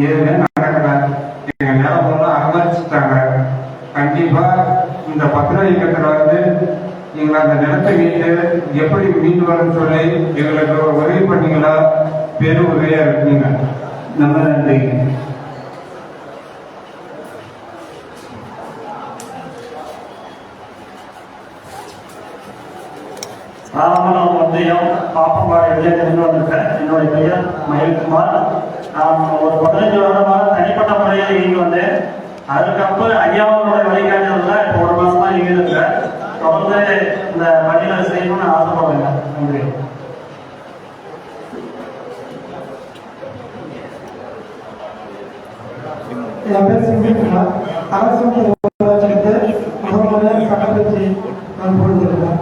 எதுவுமே நடக்கல. எங்க நிலப்பெல்லாம் அனுமதிச்சுட்டாங்க. கண்டிப்பா இந்த பத்திர இயக்கத்துல எங்களை அந்த நிலத்தை மீட்டு எப்படி மீண்டு வரும்னு சொல்லி எங்களுக்கு உதவி பண்ணீங்களா? பெரும் உதவியா இருக்குங்க. நம்ம நன்றிங்க. ராமநாதபுரம் ஒன்றியம் பாப்பம்பாடு இளைஞர் வந்திருக்கேன். என்னுடைய பெயர் மயில்குமார். நான் ஒரு 15 வருடமாக தனிப்பட்ட முறையில் இயங்கி வந்தேன். அதுக்கப்புறம் ஐயாவோட வழிகாட்டுதல்ல இப்போ 1 மாசமா இயங்கி இருக்கேன். தொடர்ந்து இந்த பணிகளை செய்யணும்னு ஆசைப்படுறேங்க. நன்றி. என் பேர் சிங்கிக்குமார். அரசு சட்டப்பயிற்சி நான் கொடுத்துருக்கேன்.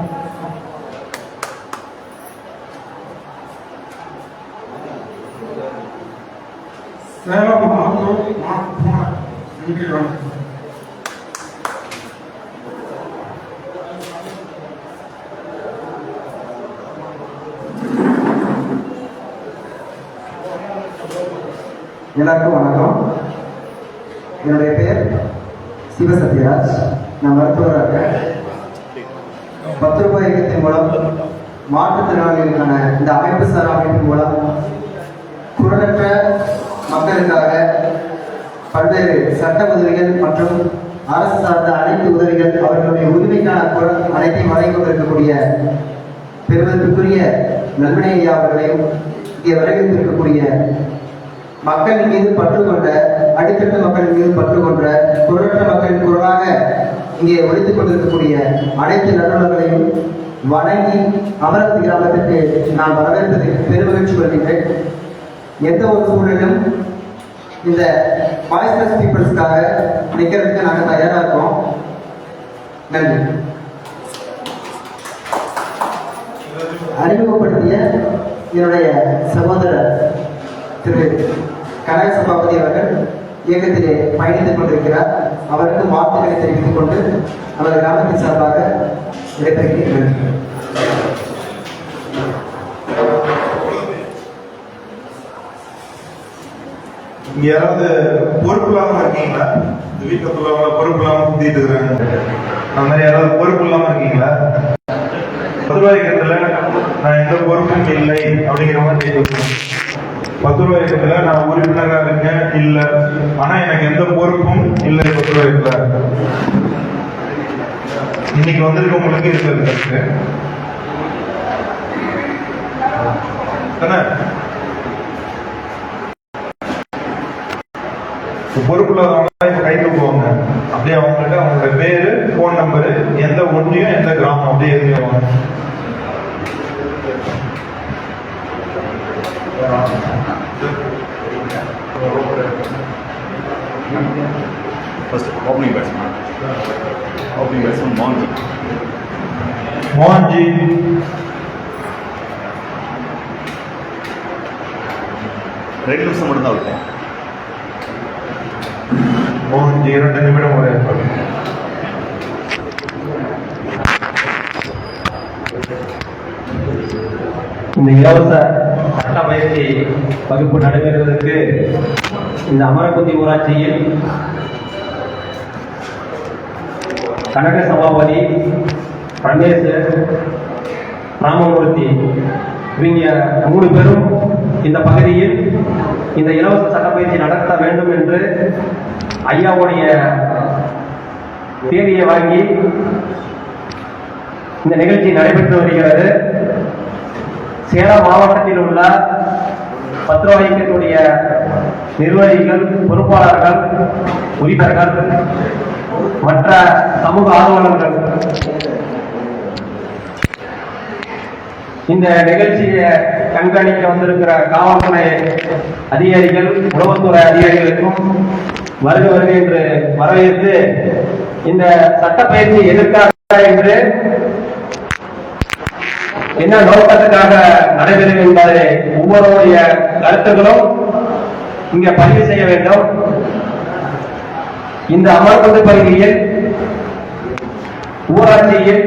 சேலம் எல்லாருக்கும் வணக்கம். என்னுடைய பெயர் சிவசத்யராஜ். நான் மருத்துவராக 10 ரூபாய் இயக்கத்தின் மூலம் மாற்றுத்திறனாளிகளுக்கான இந்த அமைப்பு சாரா அமைப்பின் மூலம் குரலற்ற மக்களுக்காக பல்வேறு சட்ட உதவிகள் மற்றும் அரசு சார்ந்த அனைத்து உதவிகள் அவர்களுடைய உரிமைக்கான குரல் அனைத்தையும் வழங்கிக் கொண்டிருக்கக்கூடிய பெருமதிப்புக்குரிய நல்வினை ஐயா அவர்களையும் இங்கே வரவேற்றிருக்கக்கூடிய மக்களின் மீது பற்று கொண்ட அடித்தட்டு மக்களின் மீது பற்று கொண்ட குரலற்ற மக்களின் குரலாக இங்கே ஒழித்துக் கொண்டிருக்கக்கூடிய அனைத்து நல்லுறவுகளையும் வணங்கி அமரத்து கிராமத்திற்கு நான் வரவேற்பதில் பெருமகிழ்ச்சி கொள்கின்றேன். எந்த ஒரு சூழலும் இந்த வாய்ஸ்லெஸ் பீப்புள்ஸ்க்காக நிற்கிறதுக்கு நாங்கள் தயாராக இருக்கோம். நன்றி. அறிமுகப்படுத்திய என்னுடைய சகோதரர் திரு கனக சபாபதி அவர்கள் இயக்கத்திலே பயணித்துக் கொண்டிருக்கிறார். அவருக்கு வாழ்த்துக்களை தெரிவித்துக் கொண்டு அவர் கிராமத்தின் சார்பாக விடைபெறுகிறேன். நன்றி. இங்க யாராவது பொறுப்பு இல்லாம இருக்கீங்களா? வீட்டுல உள்ளவங்க பொறுப்பு இல்லாம சுத்திட்டு இருக்காங்க. அந்த மாதிரி யாராவது பொறுப்பு இல்லாம இருக்கீங்களா? 10 ரூபாய் இயக்கத்துல நான் எந்த பொறுப்பும் இல்லை அப்படிங்கிற மாதிரி கேட்கணும். 10 ரூபாய் இயக்கத்துல நான் உறுப்பினராக இருக்கேன் இல்ல, ஆனா எனக்கு எந்த பொறுப்பும் இல்லை. 10 ரூபாய் இயக்கத்துல இன்னைக்கு வந்திருக்கவங்களுக்கு இருக்கிறது கருத்து தானே. பொறுப்புள்ளவங்க இப்ப கை தூக்குவாங்க. அப்படியே அவங்கள்ட்ட அவங்களோட பேரு, போன் நம்பரு, எந்த ஒன்றியம், எந்த கிராமம் அப்படியே எழுதிடுவாங்க. First opening batsman. Opening batsman Mohanji. Mohan G. ரெண்டு நிமிஷம் மட்டும் தான் விட்டேன். மோகன்ஜி 2 நிமிடம் ஒரு ஏற்பாடு. இந்த இலவச சட்ட பயிற்சி வகுப்பு நடைபெறுவதற்கு இந்த அமரக்குத்தி ஊராட்சியில் கனக சபாபதி, ரமேஷ், ராமமூர்த்தி இவங்க 3 பேரும் இந்த பகுதியில் இந்த இலவச சட்டப்பயிற்சி நடத்த வேண்டும் என்று ஐயாவுடைய தேதியை வாங்கி இந்த நிகழ்ச்சி நடைபெற்று வருகிறது. சேலம் மாவட்டத்தில் உள்ள 10 ரூபாய் இயக்கத்துடைய நிர்வாகிகள், பொறுப்பாளர்கள், உறுப்பினர்கள், மற்ற சமூக ஆர்வலர்கள் இந்த நிகழ்ச்சியை கண்காணிக்க வந்திருக்கிற காவல்துறை அதிகாரிகள், உளவுத்துறை அதிகாரிகளுக்கும் வருக வருக என்று வரவேற்று இந்த சட்டப்பயிற்சி எதற்காக என்று என்ன நோக்கத்துக்காக நடைபெறும் என்பதை ஒவ்வொருவருடைய கருத்துக்களும் இங்க பதிவு செய்ய வேண்டும். இந்த அமர்வுண்டு பகுதியில் ஊராட்சியில்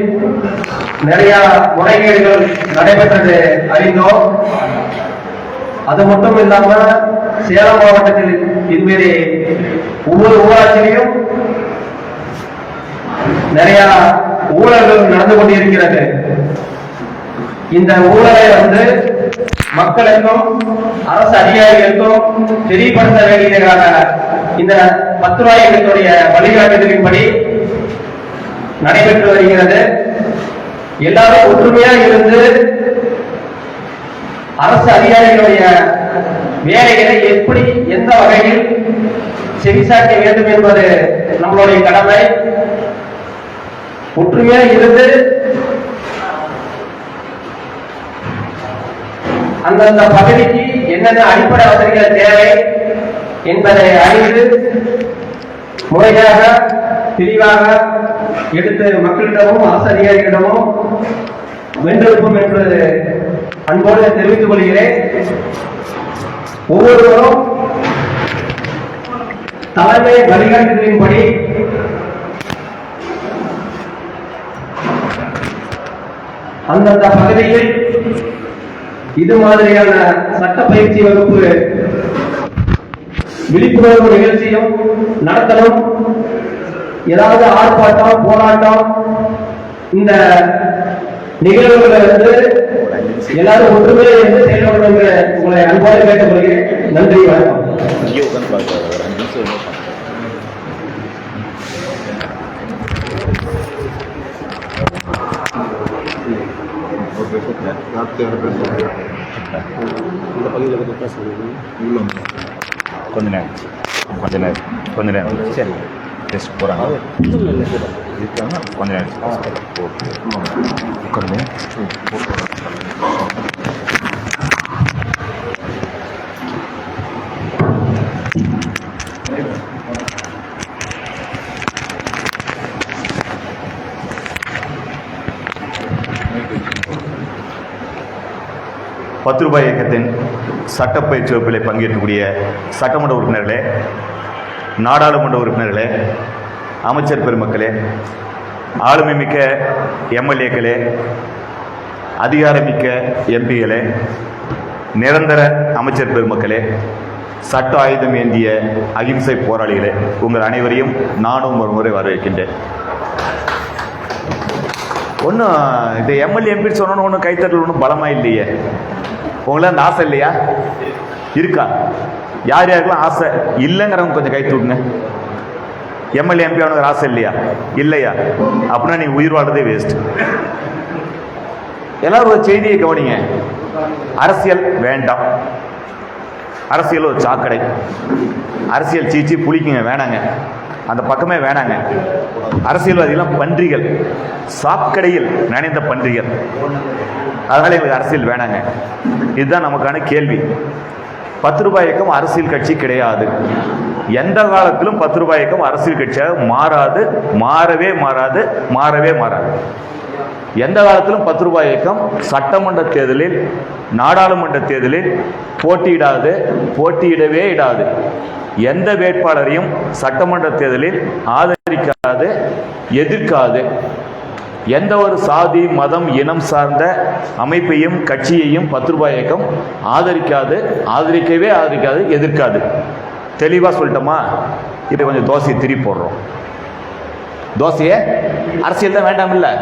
நிறைய முறைகேடுகள் நடைபெற்றது அறிந்தோம். அது மட்டும் இல்லாம சேலம் மாவட்டத்தில் இதுமாரி ஒவ்வொரு ஊராட்சியிலையும் நிறைய ஊழல்கள் நடந்து கொண்டிருக்கிறது. இந்த ஊழலை மக்களுக்கும் அரசு அதிகாரிகளுக்கும் தெரியப்படுத்த வேண்டியதாக இந்த 10 ரூபாய் இயக்கத்துடைய வழிகாட்டுதலின்படி நடைபெற்று வருகிறது. எல்லாரும் ஒற்றுமையா இருந்து அரசு அதிகாரிகளுடைய வேலைகளை எப்படி எந்த வகையில் செவிசாக்க வேண்டும் என்பது நம்மளுடைய கடமை. ஒற்றுமையா இருந்து அந்தந்த பகுதிக்கு என்னென்ன அடிப்படை வசதிகள் தேவை என்பதை அறிந்து முறையாக தெளிவாக எடுத்து மக்களிடமும் அரசு அதிகாரிகளிடமும் வென்றெடுப்போம் என்று அன்போடு தெரிவித்துக் கொள்கிறேன். ஒவ்வொருவரும் தலைமை வழிகாட்டுதலின்படி அந்தந்த பகுதியில் இது மாதிரியான சட்ட பயிற்சி வகுப்பு விழிப்புணர்வு நிகழ்ச்சியும் நடத்தணும். ஏதாவது ஆர்ப்பாட்டம் போராட்டம் இந்த நிகழ்வுகளை எல்லாரும் ஒற்றுமையை செயல்படணும் என்று உங்களை அன்போடு கேட்டுக்கொள்கிறேன். நன்றி, வணக்கம். இங்கே உட்காந்து பார்க்குறாரு ஒரு 5 நிமிஷம் இந்த பகுதியில் கொஞ்ச நேரம் சரி டெஸ்ட் போகிறாங்க இருக்காங்க கொஞ்ச நேரம் ஓகே உட்காருங்க. ரூபாய் இயக்கத்தின் சட்டப்பயிற்சி வகுப்பில் பங்கேற்கக்கூடிய சட்டமன்ற உறுப்பினர்களே, நாடாளுமன்ற உறுப்பினர்களே, அமைச்சர் பெருமக்களே, ஆளுமை மிக்க எம்எல்ஏக்களே, அதிகாரமிக்க எம்பிகளே, நிரந்தர அமைச்சர் பெருமக்களே, சட்ட ஆயுதம் ஏந்திய அகிம்சை போராளிகளே, உங்கள் அனைவரையும் நானும் ஒரு முறை வரவேற்கின்றேன். ஒன்றும் இந்த எம்எல்ஏ எம்பி சொன்னோன்னு ஒன்றும் கைத்தட்டல் ஒன்றும் பலமாக இல்லையே. உங்களாம் அந்த ஆசை இல்லையா? இருக்கா? யார் யாருக்கெல்லாம் ஆசை இல்லைங்கிறவங்க கொஞ்சம் கை தூக்குங்க. எம்எல்ஏ எம்பி ஆனவர் ஆசை இல்லையா? இல்லையா? அப்படின்னா நீ உயிர் வாழ்றதே வேஸ்ட். எல்லாரும் ஒரு செய்தியை கவனிங்க. அரசியல் வேண்டாம். அரசியல் ஒரு சாக்கடை. அரசியல் சீச்சி புளிக்குங்க, வேணாங்க, அந்த பக்கமே வேணாங்க. அரசியல்வாதிகளாம் பன்றிகள், சாக்கடையில் நனைந்த பன்றிகள். அதனால எங்களுக்கு அரசியல் வேணாங்க. இதுதான் நமக்கான கேள்வி. 10 ரூபாய் இயக்கம் அரசியல் கட்சி கிடையாது. எந்த காலத்திலும் 10 ரூபாய் இயக்கம் அரசியல் கட்சியாக மாறாது, மாறவே மாறாது, மாறவே மாறாது. எந்த காலத்திலும் 10 ரூபாய் இயக்கம் சட்டமன்ற தேர்தலில், நாடாளுமன்ற தேர்தலில் போட்டியிடாது, போட்டியிடவே இடாது. எந்த வேட்பாளரையும் சட்டமன்ற தேர்தலில் ஆதரிக்காது, எதிர்க்காது. எந்த ஒரு சாதி, மதம், இனம் சார்ந்த அமைப்பையும் கட்சியையும் 10 ரூபாய் இயக்கம் ஆதரிக்காது, ஆதரிக்கவே ஆதரிக்காது, எதிர்க்காது. தெளிவாக சொல்லிட்டோமா? இப்போ கொஞ்சம் தோசையை திருப்பி போடுறோம். தோசையை அரசியல் தான் வேண்டாம் இல்லை,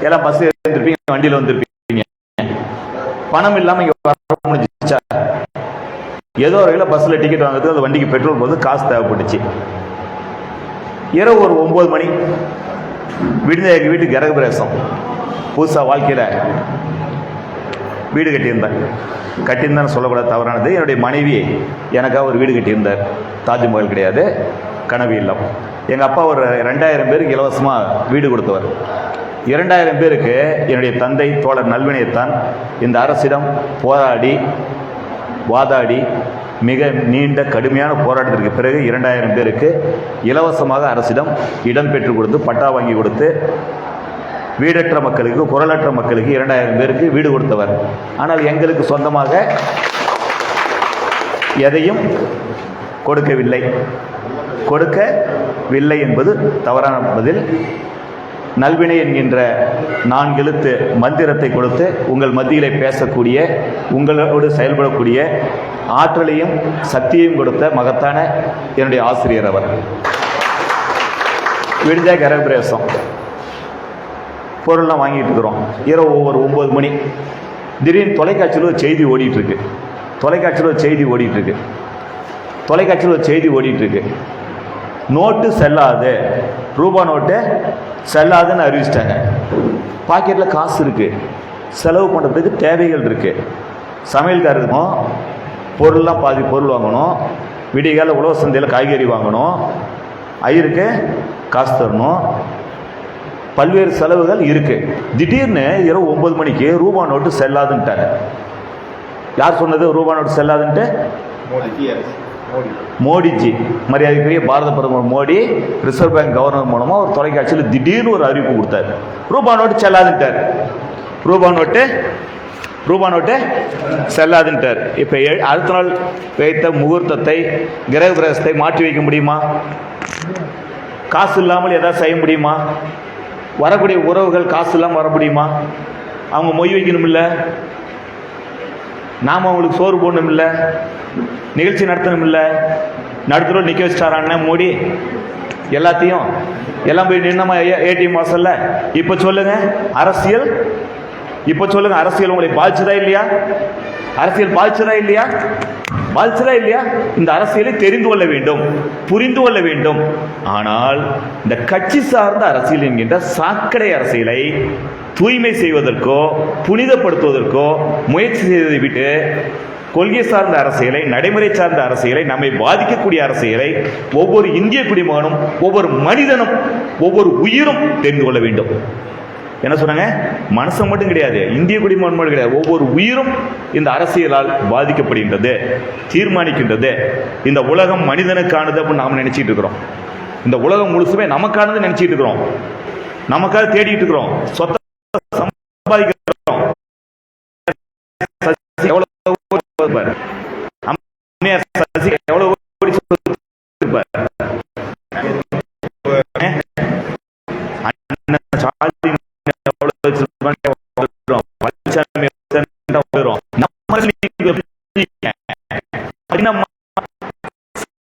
எல்லாம் பஸ் இருந்திருப்பீங்க, வண்டியில் வந்திருப்பீங்க, பணம் இல்லாமல் இங்கே வர முடிஞ்சிச்சா? ஏதோ ஒரு வகையில் பஸ்ஸில் டிக்கெட் வாங்குறது, அந்த வண்டிக்கு பெட்ரோல் போது காசு தேவைப்பட்டுச்சு. இரவு ஒரு 9 மணி விடுந்த எங்கள் வீட்டுக்கு கிரக பிரவேசம். புதுசாக வாழ்க்கையில் வீடு கட்டியிருந்தான்னு சொல்லக்கூடாது, தவறானது. என்னுடைய மனைவி எனக்காக ஒரு வீடு கட்டியிருந்தார். தாஜ்மஹால் கிடையாது, கனவு இல்லம். எங்கள் அப்பா ஒரு 2000 பேருக்கு இலவசமாக வீடு கொடுத்தவர். 2000 பேருக்கு என்னுடைய தந்தை தோழர் நல்வினையத்தான் இந்த அரசிடம் போராடி வாதாடி மிக நீண்ட கடுமையான போராட்டத்திற்கு பிறகு 2000 பேருக்கு இலவசமாக அரசிடம் இடம் பெற்றுக் கொடுத்து, பட்டா வாங்கி கொடுத்து, வீடற்ற மக்களுக்கு, குரலற்ற மக்களுக்கு 2000 பேருக்கு வீடு கொடுத்தவர். ஆனால் எங்களுக்கு சொந்தமாக எதையும் கொடுக்கவில்லை என்பது தவறான பதில். நல்வினை என்கின்ற 4 எழுத்து மந்திரத்தை கொடுத்து உங்கள் மத்தியிலே பேசக்கூடிய, உங்களோடு செயல்படக்கூடிய ஆற்றலையும் சக்தியையும் கொடுத்த மகத்தான என்னுடைய ஆசிரியர் அவர். விடிஞ்சா கிரகப்பிரவேசம் பொருள்லாம் வாங்கிட்டு இருக்கிறோம். இரவு ஒவ்வொரு 9 மணி திடீர்னு தொலைக்காட்சியில் ஒரு செய்தி ஓடிட்டு இருக்கு. நோட்டு செல்லாது, ரூபா நோட்டு செல்லாதுன்னு அறிவிச்சிட்டாங்க. பாக்கெட்டில் காசு இருக்கு, செலவு பண்ணுறதுக்கு தேவைகள் இருக்கு. சமையல்காரருக்கும் பொருள்லாம் பாதி பொருள் வாங்கணும், விடிகால உழவு சந்தையில் காய்கறி வாங்கணும், ஐயருக்கு காசு தரணும், பல்வேறு செலவுகள் இருக்கு. திடீர்னு இரவு 9 மணிக்கு ரூபா நோட்டு செல்லாதுன்ட்டாங்க. யார் சொன்னது ரூபா நோட்டு செல்லாதுன்ட்டு? மோடிஜி, மரியாதைக்குரிய பாரத பிரதமர் மோடி ரிசர்வ் பேங்க் கவர்னர் மூலமா ஒரு தொலைக்காட்சியில் திடீர்னு ஒரு அறிவிப்பு கொடுத்தாரு. ரூபா நோட்டு செல்லாதுன்ட்டார். ரூபா நோட்டு செல்லாதுன்ட்டார். இப்ப அடுத்த நாள் வைத்த முகூர்த்தத்தை, கிரக பிரவேசத்தை மாற்றி வைக்க முடியுமா? காசு இல்லாமல் ஏதாவது செய்ய முடியுமா? வரக்கூடிய உறவுகள் காசு இல்லாமல் வர முடியுமா? அவங்க மொய் வைக்கணும் இல்லை, நாம அவங்களுக்கு சோறு போடணும் இல்லை, நிகழ்ச்சி நடத்தணும் இல்லை, நடுத்தரோடு நிற்க வச்சுட்டாரான்னா மோடி எல்லாத்தையும் எல்லாம் போய் நின்னமா ஏடிஎம் வாசல்ல. இப்போ சொல்லுங்க அரசியல் உங்களை பாதிச்சதா இல்லையா? பாதிச்சதா இல்லையா? இந்த அரசியலை தெரிந்து கொள்ள வேண்டும், புரிந்து கொள்ள வேண்டும். ஆனால் இந்த கட்சி சார்ந்த அரசியல் என்கின்ற சாக்கடை அரசியலை தூய்மை செய்வதற்கோ புனிதப்படுத்துவதற்கோ முயற்சி செய்வதை விட்டு கொள்கை சார்ந்த அரசியலை, நடைமுறை சார்ந்த அரசியலை, நம்மை பாதிக்கக்கூடிய அரசியலை ஒவ்வொரு இந்திய குடிமகனும், ஒவ்வொரு மனிதனும், ஒவ்வொரு உயிரும் தெரிந்து கொள்ள வேண்டும். என்ன சொன்னாங்க? மனசன் மட்டும் கிடையாது, இந்திய குடிமகன் மட்டும் கிடையாது, ஒவ்வொரு உயிரும் இந்த அரசியலால் பாதிக்கப்படுகின்றது, தீர்மானிக்கின்றது. இந்த உலகம் மனிதனுக்கானது அப்படின்னு நாம் நினைச்சிட்டு இருக்கிறோம். இந்த உலகம் முழுசுமே நமக்கானது நினைச்சிட்டு இருக்கிறோம், நமக்காக தேடிட்டு இருக்கிறோம், சொத்தை சம்பாதிக்கிறோம். எவ்வளவு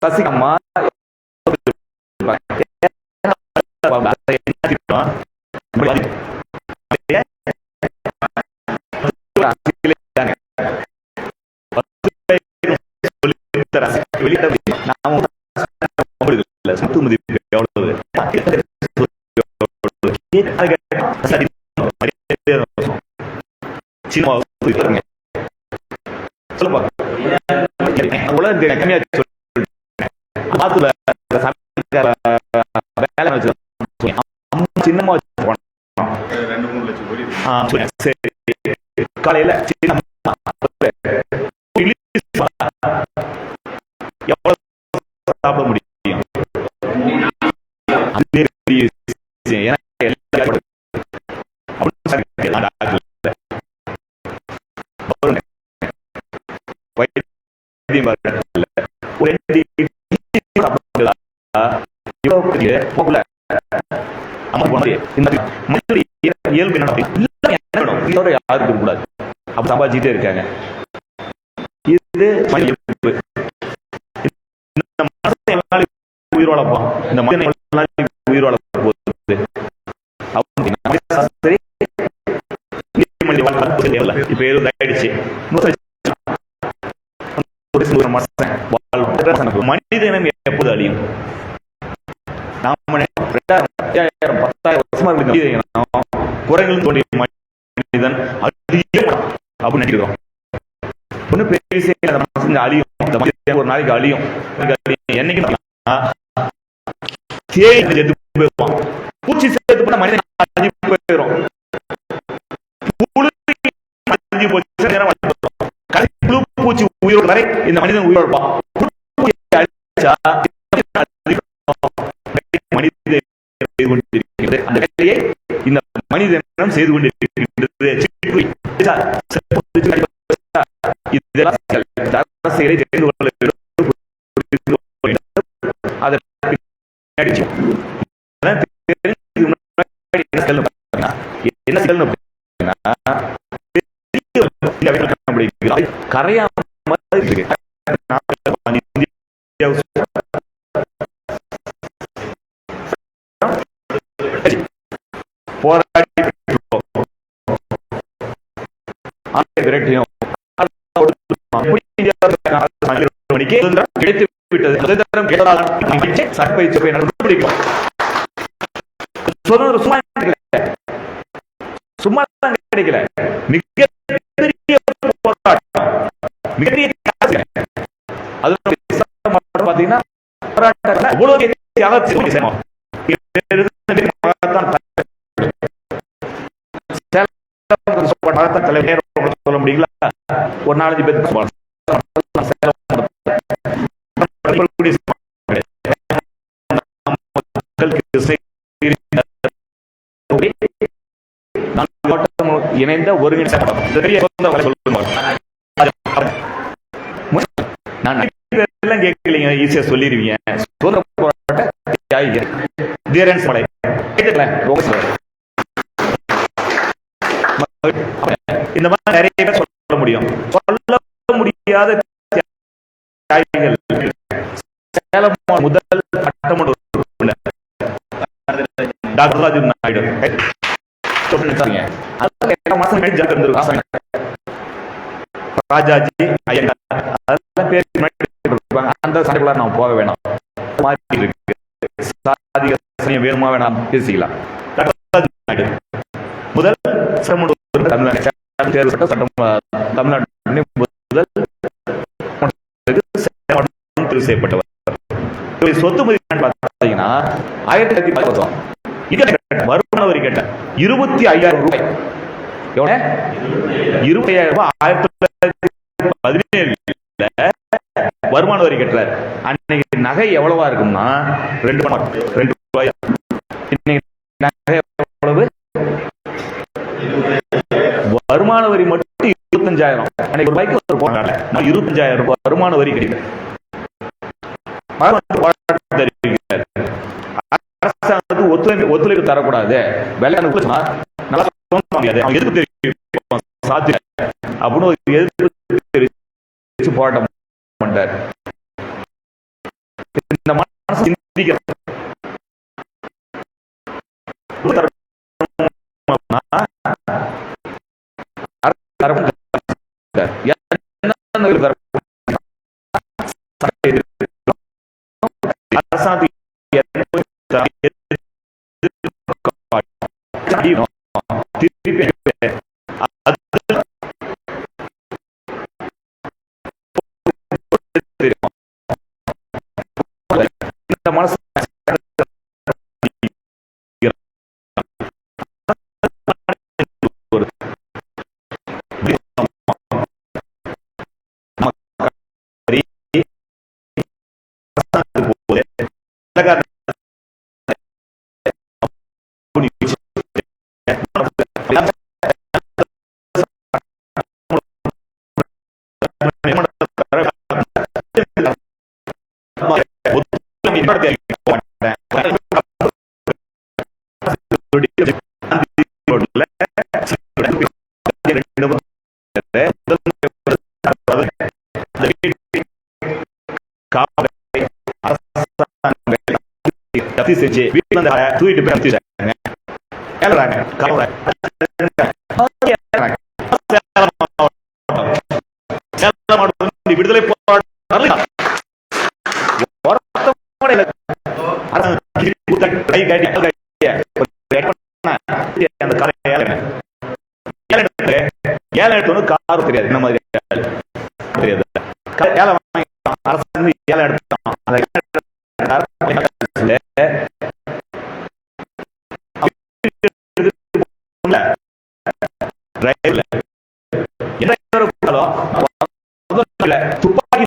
சசிகம்மா சின்னமா காலையில சாப்பிட முடியும். யாருக்கு கூடாது அப்ப சம்பாதிச்சுட்டே இருக்காங்க. இது உயிர் வளர்ப்பான், இந்த மனிதன் உயிர் வளர்ப்ப போகுது. இப்ப ஆயிடுச்சு. மனிதனம் எப்போது அழியும்? நாம 2000 10,000 வருஷமா குரங்கிலும் தோன்றிய மனிதன் அப்படின்னு நினைக்கிறோம். ஒண்ணு பெரிய அழியும், ஒரு நாளைக்கு அழியும். என்னைக்கு பூச்சி சேர்த்து பண்ண மனிதன் போயிடும். பூச்சி உயிரோடு வரை இந்த மனிதன் உயிரோடுப்பான். அந்த வேலையை இந்த மனிதனம் செய்து கொண்டிருக்கின்றது. அரசியலை தெரிந்து கொள்ள வேண்டும். என்ன சிக்கல் அப்படின்னா கரையாம இருக்கு. போராடி விரட்டியும் கிடைத்து விட்டது. சும்மா கிடைக்கல. மிகப்பெரிய போராட்டம், மிகப்பெரிய அது பாத்தீங்கன்னா சொல்ல முடியுங்களா? ஒரு 4-5 பேருக்கு இணைந்த கேட்கலீங்க, ஈஸியா சொல்லிருவீங்க. இந்த மாதிரி நிறைய பேர் சொல்ல முடியும். சொல்ல முடியாத சேலம் முதல் சட்டமன்ற டாக்டர் ராஜு நாயுடு ராஜாஜி அந்த சண்டைக்குள்ள நாம் போக வேணாம். வேணுமா வேணாம் பேசிக்கலாம். முதல் தமிழ்நாடு செய்யப்பட்டவர். சொத்து மதிப்பு பார்த்தீங்கன்னா 1910 வருமான வரி கேட்ட 25,000 ரூபாய். எவ்வளவு? 25,000 ரூபாய் 1917 வருமான வரி கட்டுறாரு. அன்னைக்கு நகை எவ்வளவா இருக்கும்னா 2 ரூபாய். இன்னைக்கு நகை எவ்வளவு? வருமான வரி மட்டும் 25,000. அன்னைக்கு ரூபாய்க்கு ஒரு போனாங்க 25,000 ரூபாய் வருமான வரி கிடைக்கும். அரசாங்கத்துக்கு ஒத்துழைப்பு தரக்கூடாது, அப்படின்னு எதிர்ப்பு போராட்டம் பண்றாரு. இந்த மனசு சிந்திக்க மனசு செஞ்சு வீட்டுல தூக்கிட்டு போய் விடுதலை காரும் தெரியாது, என்ன மாதிரி தெரியாது. ஏழை அரசு ஏழை எடுத்தான். துப்பாக்கி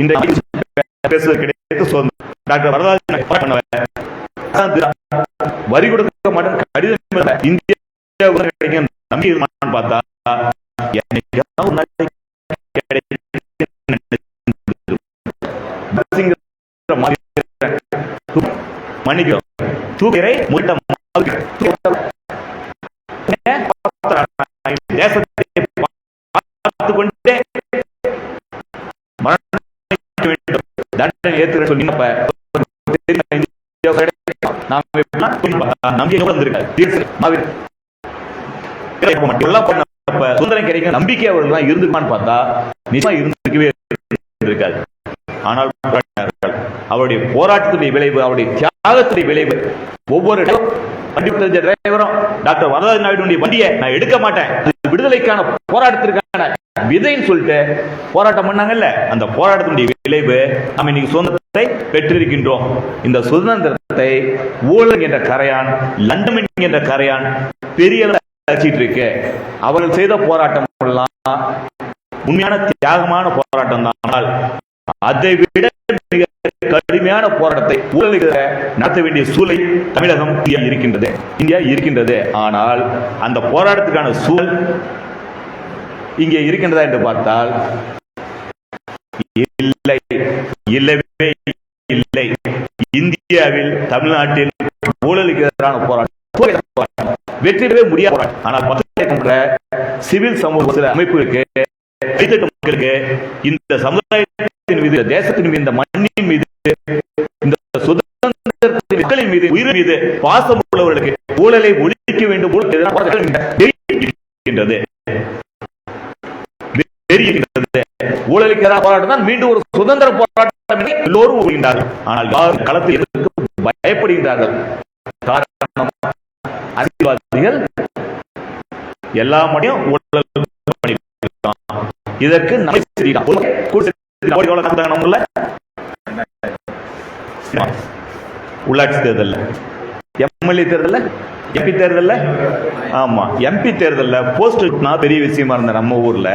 இந்த பேசுவது கிடைத்து சொந்த டாக்டர் வரலாறு வரி கொடுக்க மாட்டேன் கடிதம் இந்தியா கிடைக்கும் நம்பி பார்த்தா மன்னிக்கும் தூக்கரை தேசத்தை பார்த்து கொண்டே தண்டனை ஏற்று சொல்லி சுதந்திரம் கிடைக்கும் நம்பிக்கை அவர்கள் தான் இருந்துக்கான்னு பார்த்தா நிச்சயமா இருந்துக்கவே இருக்காது. ஆனால் அவருடைய போராட்டத்துடைய விளைவு, அவருடைய தியாகத்துடைய விளைவு ஒவ்வொரு டிரைவரும் டாக்டர் வரதராஜ நாயுடு வண்டியை நான் எடுக்க மாட்டேன், விடுதலைக்கான போராட்டத்திற்கான விதைன்னு சொல்லிட்டு போராட்டம் பண்ணாங்கல்ல, அந்த போராட்டத்தினுடைய விளைவு நாம் இன்னைக்கு சுதந்திரத்தை பெற்றிருக்கின்றோம். இந்த சுதந்திரத்தை ஊழல் என்ற கரையான், லண்டன் என்ற கரையான் பெரிய அடிச்சிட்டு இருக்கு. அவர்கள் செய்த போராட்டம் எல்லாம் உண்மையான தியாகமான போராட்டம் தான். ஆனால் அதை விட மிக கடுமையான போராட்டத்தை ஊழலுக்கு நடத்த வேண்டிய சூழல் தமிழகம் இந்தியா இருக்கின்றது. ஆனால் அந்த போராட்டத்துக்கான சூழல் இங்கே இருக்கின்றதா என்று பார்த்தால் இல்லை, இல்லவே இல்லை. இந்தியாவில் தமிழ்நாட்டில் ஊழலுக்கு எதிரான போராட்டம் வெற்றி பெற முடியாது. ஆனால் சிவில் சமூக சில அமைப்புகளுக்கு, மக்களுக்கு, இந்த சமுதாயத்தின் மீது, தேசத்தின் மீது, இந்த மண்ணின் மீது, இந்த சுதந்திரத்தின் மக்களின் மீது, உயிரின் மீது பாசம் உள்ளவர்களுக்கு ஊழலை ஒழிக்க வேண்டும் ஊழலுக்கு எதிரான போராட்டம் தான் மீண்டும் ஒரு சுதந்திர போராட்டம் எல்லோரும் கூறுகின்றார்கள். ஆனால் யாரும் களத்தில் எதற்கு பயப்படுகின்றார்கள்? காரணம், அரசியல்வாதிகள் எல்லா மடியும் இதற்கு உள்ளாட்சி தேர்தல், எம்எல்ஏ தேர்தல், எம்பி தேர்தல், ஆமா எம்பி தேர்தல் போஸ்ட் பெரிய விஷயமா இருந்த நம்ம ஊர்ல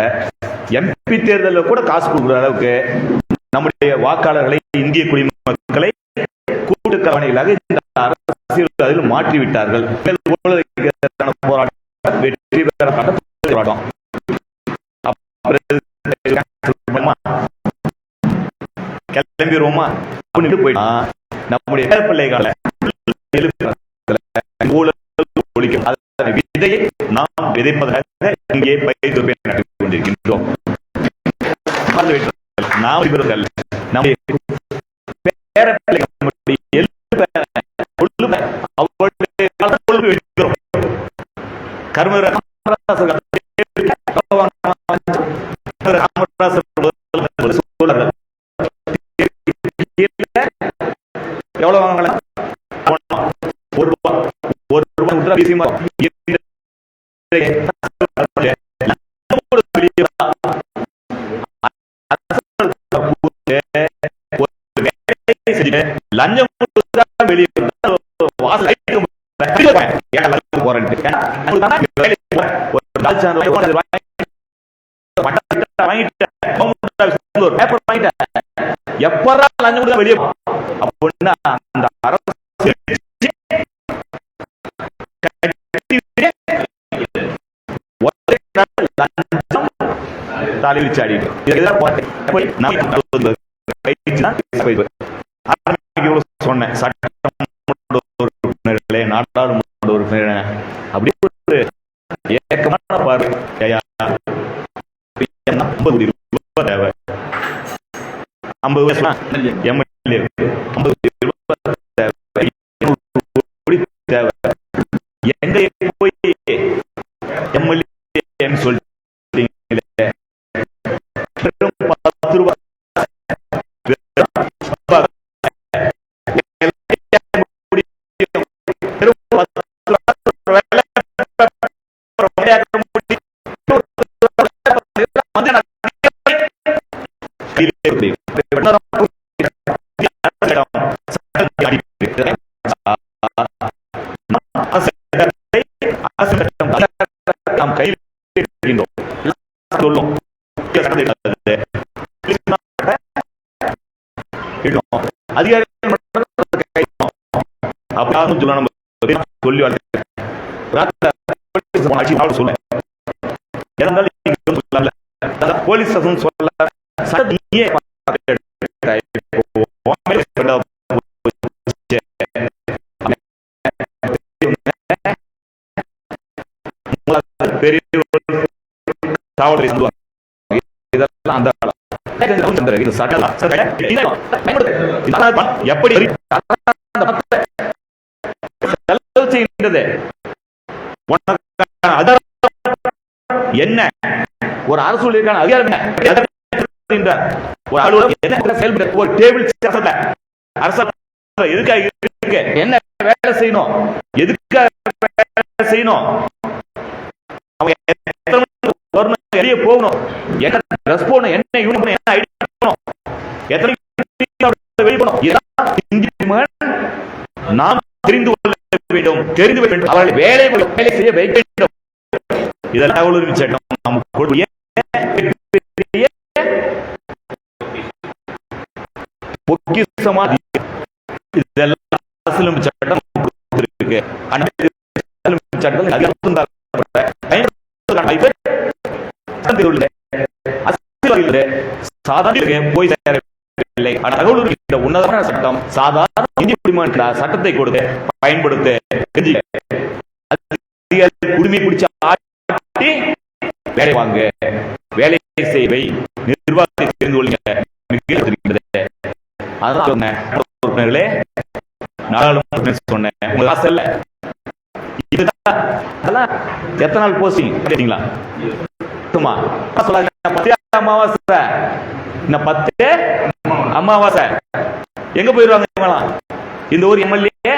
எம்பி தேர்தலில் கூட காசு கொடுக்குற அளவுக்கு நம்முடைய வாக்காளர்களை, இந்திய குடிமக்களை கூட்டு கவனைகளாக இந்த அரசியல் மாற்றிவிட்டார்கள். போராட்டம் வெற்றி பெறப்பட்ட போராட்டம் கிளம்பிடுவோமா அப்படின்னு போயிட்டா நம்முடைய பிள்ளைகளை ஒழிக்கும் விதையை நாம் விதைப்பதாக இங்கே பயிர் கொண்டிருக்கின்றோம். நாம் நம்முடைய எவ்வளவு வாங்கலாம்? ஒரு ரூபாய் லஞ்சம் வெளியே எப்பறா லஞ்சம் கொடுத்தா வெளியே அப்படின்னா அந்த அரசு தலைவிரிச்சாடி சொன்னேன். சட்டமன்ற நாடாளுமன்ற உறுப்பினர் அப்படி ஒரு ஏக்கமான பார்வை தேவை. 50 வருஷம் எம்எல்ஏ 50 தேவை. எங்க போய் எம்எல்ஏ சொல்லிட்டீங்க 10 ரூபாய் நாம் கையில் சொல்லும் இடும் அதிகாரிகள் அப்படி சொல்ல நம்ம சொல்லி சொல்லுவேன் போலீஸ் ஸ்டேஷன் சொல்ல பெரிய இதெல்லாம் அந்த எப்படி என்ன ஒரு அரசு அதிகாரம் ஒரு அலுவலகம் செயல்பட ஒரு டேபிள் அரசு எதுக்காக இருக்கு, என்ன வேலை செய்யணும், எதுக்காக வேலை செய்யணும், அவங்க வெளியே போகணும், என்ன ட்ரெஸ் போடணும், என்ன யூனிஃபார்ம், என்ன ஐடி போகணும், எத்தனை வெளியே போகணும், நாம் தெரிந்து கொள்ள வேண்டும், தெரிந்து வேண்டும், அவர்களை வேலை செய்ய வைக்க வேண்டும். இதெல்லாம் ஒரு சட்டம் நமக்கு பொக்கிஷமா இதெல்லாம் அரசியலமைப்பு சட்டம் கொடுத்திருக்கு. போய் சேரவில்லை. உன்னதமான சட்டம் சாதாரண இந்திய குடிமகன் சட்டத்தை கொடுத்து பயன்படுத்த குடிமை பிடிச்ச வேலை வாங்க, வேலை செய்வை, நிர்வாகத்தை தெரிந்து கொள்ளுங்க. உறுப்பினர்களே, நாடாளுமன்ற சொன்னேன், உங்களுக்கு ஆசை இல்ல, எத்தனை நாள் போஸ்டிங் கேட்டீங்களா? அமாவாசை, இன்னும் 10 அமாவாசை எங்க போயிருவாங்க? இந்த ஊர் எம்எல்ஏ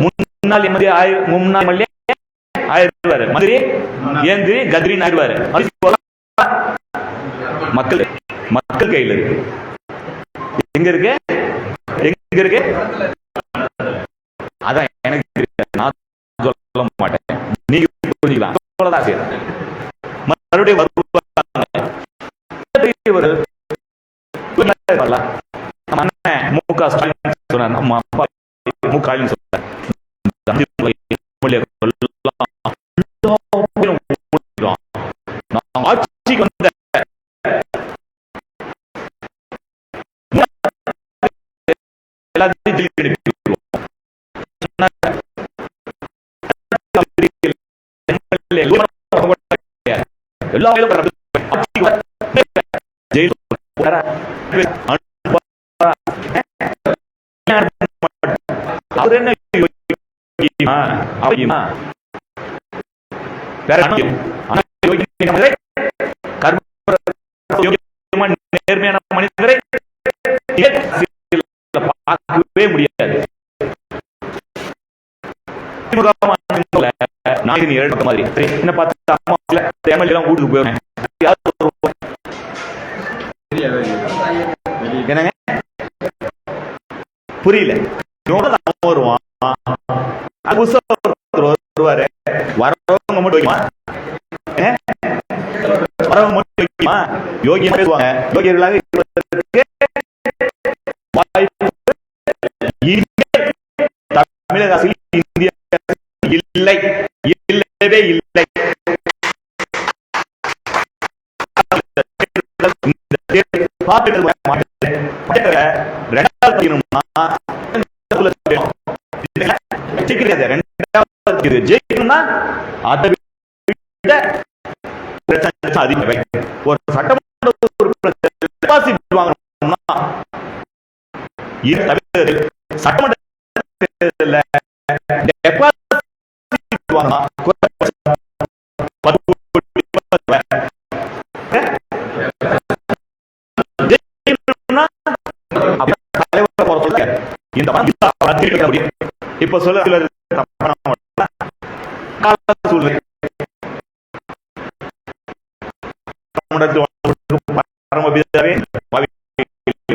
முன்னாள் எம்எல்ஏ ஆயிடுவாரு, மந்திரி ஏந்திரி கத்ரின் ஆயிடுவாரு. மக்கள் மக்கள் கையில் இருக்கு. எங்க இருக்கு? எங்க இருக்கு? அதான் எனக்கு நான் சொல்ல மாட்டேன், நீங்க புரிஞ்சுக்கலாம். மறுபடியும் மு.க. ஸ்டாலின் சொன்னார், நம்ம அப்பா மு.க. சொன்னார், ஆட்சிக்கு வந்த அவர் என்ன நேர்மையான மனிதரை பார்க்கவே முடியாது. மாதிரி என்ன பார்த்தா வீட்டுக்கு போய் என்னங்க புரியல? வருவான் வருவாரு, வரவங்க மட்டும் யோகியம் பேசுவாங்க. யோகியர்களாக தமிழக அரசில் இந்திய இல்லை, இல்லவே இல்லை. ஜெயிக்கணும்னா அதை விட ஒரு சட்டமன்ற சட்டமன்ற இப்ப சொல்ல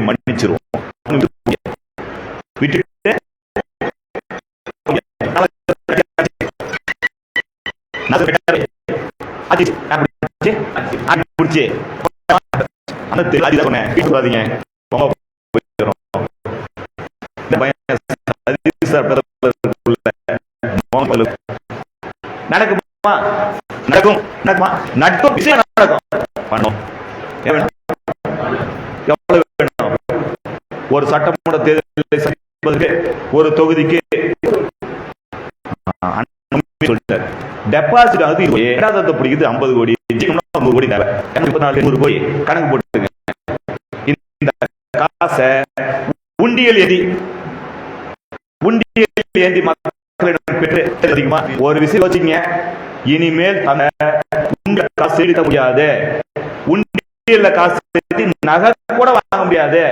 மன்னிச்சிருவோம், விட்டுட்டு நட்பு விஷயம் நடக்கும். பண்ணோம். எவ்வளவு வேணும்? ஒரு சட்டமன்ற தேர்தலை சந்திப்பதற்கு ஒரு தொகுதிக்கு டெபாசிட் ஆகுது 20 பிடிக்குது 50 கோடி, 50 கோடி தேவை, 100 கோடி கணக்கு போட்டு இந்த காசை உண்டியல் ஏந்தி மக்களிடம் பெற்று அதிகமா ஒரு விஷயம் வச்சுங்க. இனிமேல் அந்த காசு செலுத்த முடியாது, உண்டியல்ல காசு செலுத்தி நகை கூட வாங்க முடியாது,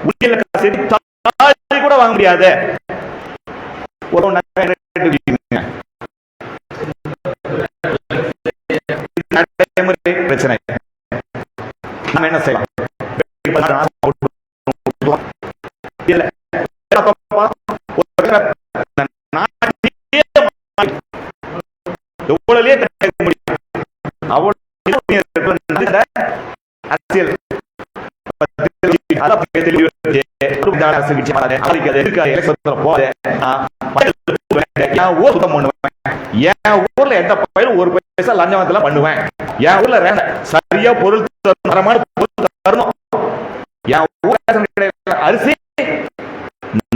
உண்டியல்ல காசு செலுத்தி கூட வாங்க முடியாது. ஒரு நடைமுறை பிரச்சனை. நம்ம என்ன செய்யலாம்? அரசியல் என் ஊர்ல எந்த பயிலும் ஒரு பைசா லஞ்சத்துல பண்ணுவேன். என் ஊர்ல சரியா பொருள் தரமான பொருள் தரணும். என் ஊர் அரிசி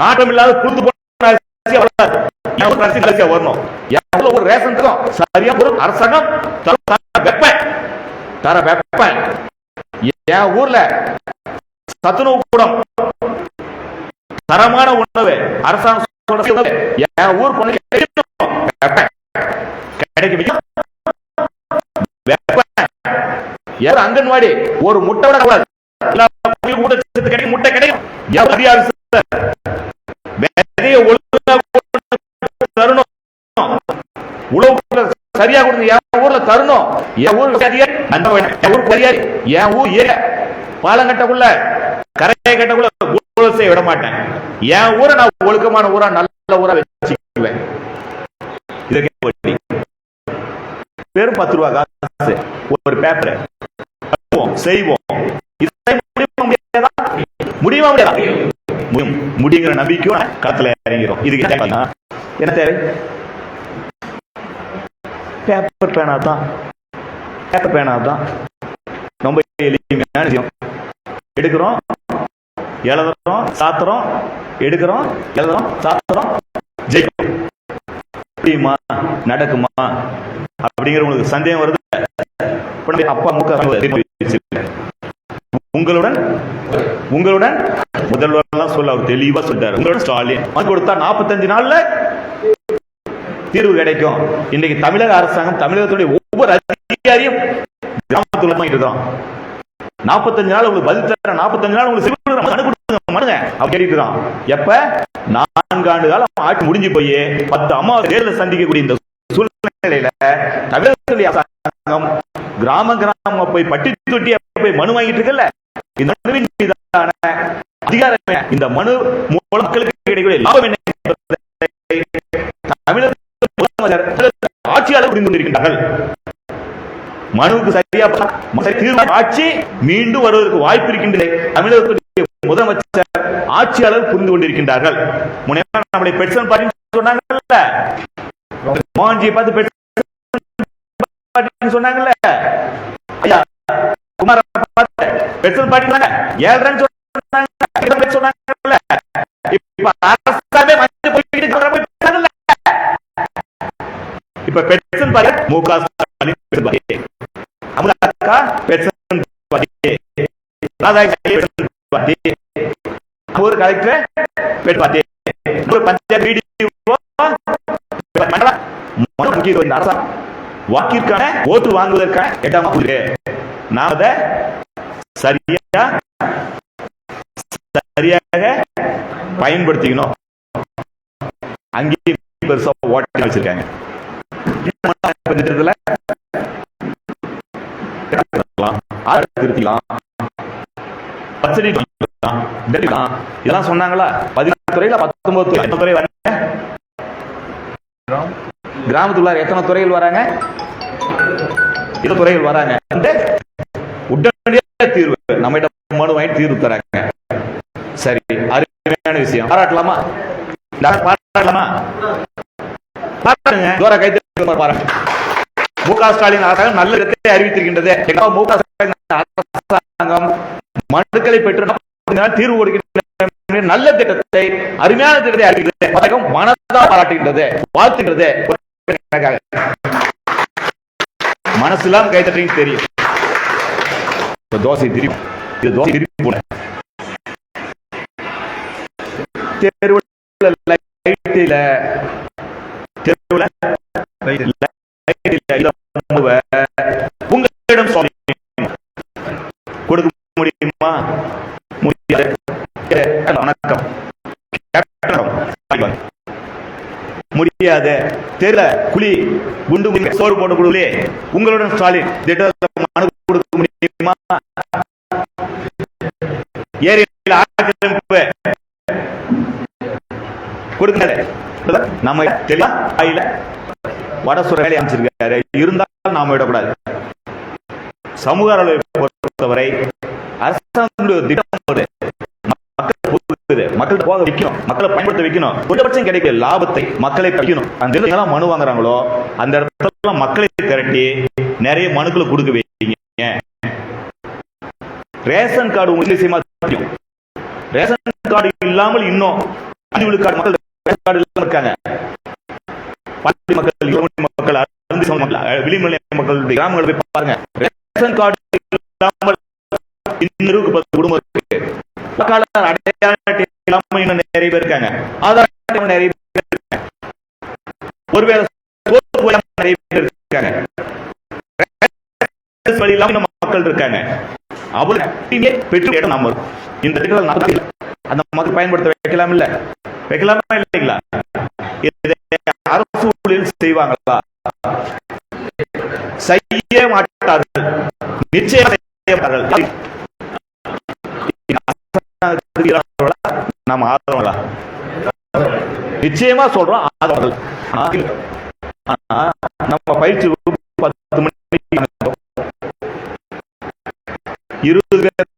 நாட்டம் இல்லாத புரிந்து போன அரிசி வரணும். என் ஊர்ல ஒரு ரேஷன் தரும் சரியா பொருள் அரசாங்கம் தர வைப்பேன். என் ஊர்ல சத்துணவு கூடம் தரமான உணவு அரசாங்கம் என் ஊர் அங்கன்வாடி ஒரு முட்டை விட முட்டை கிடைக்கும். தரணும், உழவு சரியா கொடுங்க. என் ஊர்ல தரணும். என் ஊர் பாலங்கட்டக்குள்ள கரையை கட்டக்குள்ள செய்ய விட மாட்டேன். என் ஊரை நான் ஒழுக்கமான ஊரா நல்ல ஊரா வச்சுக்குவேன். வெறும் 10 ரூபா காசு ஒரு பேப்பர் செய்வோம். முடியுமா? முடியுங்கிற நம்பிக்கையோட களத்துல இறங்கிறோம். இதுக்கு என்ன தேவை? பேப்பர் பேனா தான். பேப்பர் பேனா தான் ரொம்ப எளிமையான விஷயம். எடுக்கிறோம், எழுதுறோம், சாத்துறோம், எடுக்கிறோம், எழுதுறோம், சாத்துறோம், ஜெயிக்கிறோம். முடியுமா? நடக்குமா? அப்படிங்கிற உங்களுக்கு சந்தேகம் வருது. அப்பா உங்களுடன் முதல்வர் சொல்ல அவர் தெளிவா சொல்றாரு. உங்களுடன் ஸ்டாலின் கொடுத்தா 45 நாள்ல தீர்வு கிடைக்கும். இன்றைக்கு தமிழக அரசாங்கம் தமிழகத்துடைய ஒவ்வொரு அதிகாரியும் கிராமத்துல இருக்கிறோம். 45 நாள் உங்களுக்கு பதில் தர, 45 நாள் உங்களுக்கு மனுங்க கேட்டுக்கிறோம். எப்ப 4 ஆண்டு காலம் ஆட்சி முடிஞ்சு போய் 10 அம்மாவை தேர்தல் சந்திக்கக்கூடிய இந்த சூழ்நிலையில தமிழகத்துடைய அரசாங்கம் கிராம கிராம போய் பட்டி தொட்டிய போய் மனு வாங்கிட்டு இருக்கல. இந்த மனுவின் மீதான அதிகாரமே இந்த மனு மூலம் மக்களுக்கு கிடைக்கக்கூடிய லாபம் என்ன? தமிழக ஆட்சியாளர் புரிந்து கொண்டிருக்கின்றார்கள். மனுவுக்கு சரியா ஆட்சி மீண்டும் வருவதற்கு வாய்ப்பு இருக்கின்றது. தமிழகத்துடைய முதலமைச்சர் ஆட்சியாளர் புரிந்து கொண்டிருக்கின்றார்கள். முன்னே நம்முடைய பெட்சன் பார்ட்டி சொன்னாங்கல்ல, மோகன்ஜி பார்த்து பெட்சன் சொன்னாங்கல்ல, ஐயா குமார பார்த்து பெட்சன் பார்ட்டி 7 சொன்னாங்கல்ல. இப்ப அரசாங்கமே வந்து போயிட்டு இப்ப பெட்சன் பாரு முக ஸ்டாலின் பெட்சன் பாரு, அமுலாக்கா பெட்சன் பாரு, ராதாகிருஷ்ணன் பாரு, ஒரு கலெக்டர் பெட் பாரு, ஒரு பஞ்சாயத்து பிடிஓ முக்கிய அரசாங்கம் வாக்கிற்கான ஓட்டு வாங்குவதற்கான இடமா இருக்கு. நாம் அதை சரியாக பயன்படுத்திக்கணும். அங்கேயும் பெருசா ஓட்ட வச்சிருக்காங்க. இதெல்லாம் சொன்னாங்களா? 16 துறையில 19 துறை வராங்க. கிராமத்துள்ள எத்தனை துறைகள் வராங்க? 2 துறைகள் வராங்க. உடனடியாக தீர்வு நம்ம மனு வாங்கி தீர்வு தராங்க. சரி, அருமையான விஷயம். பாராட்டலாமா? பாராட்டலாமா? பாராட்டுங்க. பாராட்டு. மு.க. ஸ்டாலின் அரசாங்கம் நல்ல திட்டத்தை அறிவித்திருக்கின்றது. மு.க. ஸ்டாலின் அரசாங்கம் மனுக்களை பெற்று தீர்வு கொடுக்கின்ற நல்ல திட்டத்தை, அருமையான திட்டத்தை அறிவிக்கிறது. மனதா பாராட்டுகின்றது, வாழ்த்துகின்றது. மனசுலாம் கைத்தட்டிங்க தெரியும். தோசை திருப்பி இது தோசை திருப்பி போன தெருவுல லைட்டில உங்களிடம் கொடுக்க முடியுமா? வணக்கம் முடியாத தெரியல குழி குண்டு சோறு போட்டு கொடுக்கலே உங்களுடன் ஸ்டாலின் மனு கொடுக்க முடியுமா? ஏரியில் ஆக்கிரமிப்பு கொடுங்க. நம்ம தெரியல வடசுர வேலை அமைச்சிருக்காரு. இருந்தாலும் நாம விடக்கூடாது. சமூக அளவை பொறுத்தவரை அரசாங்க மக்கள் போக வைக்கணும், மக்களை பயன்படுத்த வைக்கணும். குறைந்தபட்சம் கிடைக்கிற லாபத்தை மக்களை வைக்கணும். அந்த மனு வாங்குறாங்களோ அந்த இடத்துல மக்களை திரட்டி நிறைய மனுக்களை கொடுக்க வைங்க. ரேஷன் கார்டு உங்களுக்கு ரேஷன் கார்டு இல்லாமல் இன்னும் 5 விழுக்காடு மக்கள் ரேஷன் கார்டு இல்லாமல் இருக்காங்க. பள்ளி மக்கள், மக்கள், விளிம்பு மக்கள் கிராமங்கள் போய் பாருங்க. ரேஷன் கார்டு இல்லாமல் 10 குடும்பம் இருக்கு. இன்னும் நிறைய பேர் இருக்காங்க. ஆதார் நிறைய பேர் இருக்காங்க. ஒருவேளை நிறைய பேர் இருக்காங்க. மக்கள் இருக்காங்க. அவளுக்கு பெற்று இடம் நம்ம இந்த அந்த மக்கள் பயன்படுத்த வைக்கலாம் இல்ல, வைக்கலாமா இல்லைங்களா? அரசு ஊழியர் செய்வாங்களா? செய்ய மாட்டார்கள், நிச்சயம் செய்ய மாட்டார்கள். நம்ம ஆதரவா நிச்சயமா சொல்றோம், ஆதரவு. நம்ம பயிற்சி 10 மணிக்கு 20 பேர்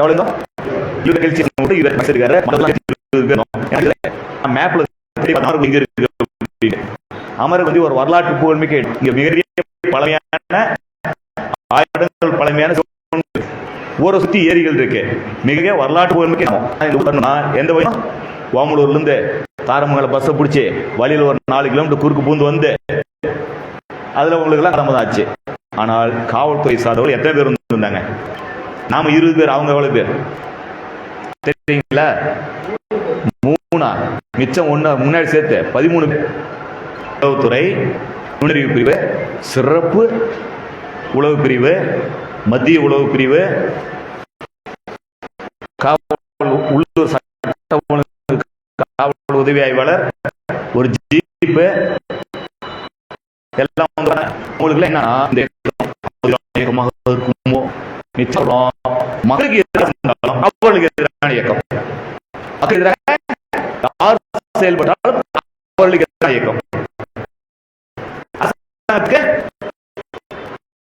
எவ்வளவு அமருக்கு ஒரு வரலாற்று புகழ்மிக்க இங்க மிகப்பெரிய பழமையான பழமையான ஊரை சுத்தி ஏரிகள் இருக்கு. மிக வரலாற்று புகழ்மிக்க எந்த வயசும் ஓமலூர்ல இருந்து தாரமங்கலம் பஸ் பிடிச்சி வழியில் ஒரு 4 கிலோமீட்டர் குறுக்கு பூந்து வந்து அதுல உங்களுக்கு எல்லாம் கடமைதாச்சு. ஆனால் காவல்துறை சார்ந்தவர்கள் எத்தனை பேர் இருந்தாங்க? நாம 20 பேர், அவங்க எவ்வளவு பேர் தெரியுங்களா? 3 மிச்சம் 1 முன்னாடி சேர்த்து 13 பேர். உளவுத்துறை, நுண்ணறிவு பிரிவு, சிறப்பு உளவு பிரிவு, மத்திய உளவு பிரிவு, காவல் உள்ளூர் காவல் உதவி ஆய்வாளர், ஒரு ஜீப்பு எல்லாம் உங்களுக்கு என்னன்னா இருக்குமோ நிச்சயம் மக்களுக்கு எதிராக அவர்களுக்கு எதிரான இயக்கம், மக்களுக்கு எதிராக யார் செயல்பட்டாலும் அவர்களுக்கு எதிரான இயக்கம்,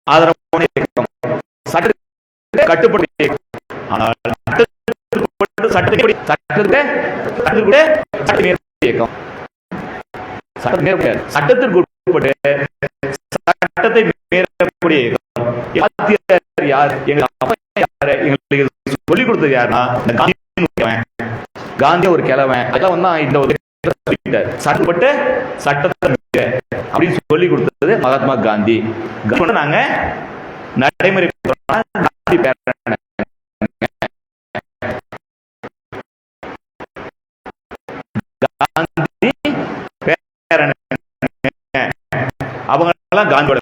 ஆதரவான இயக்கம், சட்டத்தை கட்டுப்பட்ட இயக்கம். ஆனால் சட்டத்திற்கு உட்பட்டு சட்டத்தை மீறக்கூடிய இயக்கம் யார்? எங்களுக்கு சொல்லிக் கொடுத்தது யாருன்னா காந்தி ஒரு கிழவன். அதெல்லாம் வந்து இந்த ஒரு சட்டப்பட்டு சட்டத்தை அப்படின்னு சொல்லி கொடுத்தது மகாத்மா காந்தி. நாங்க நடைமுறை அவங்க எல்லாம் காந்தியோட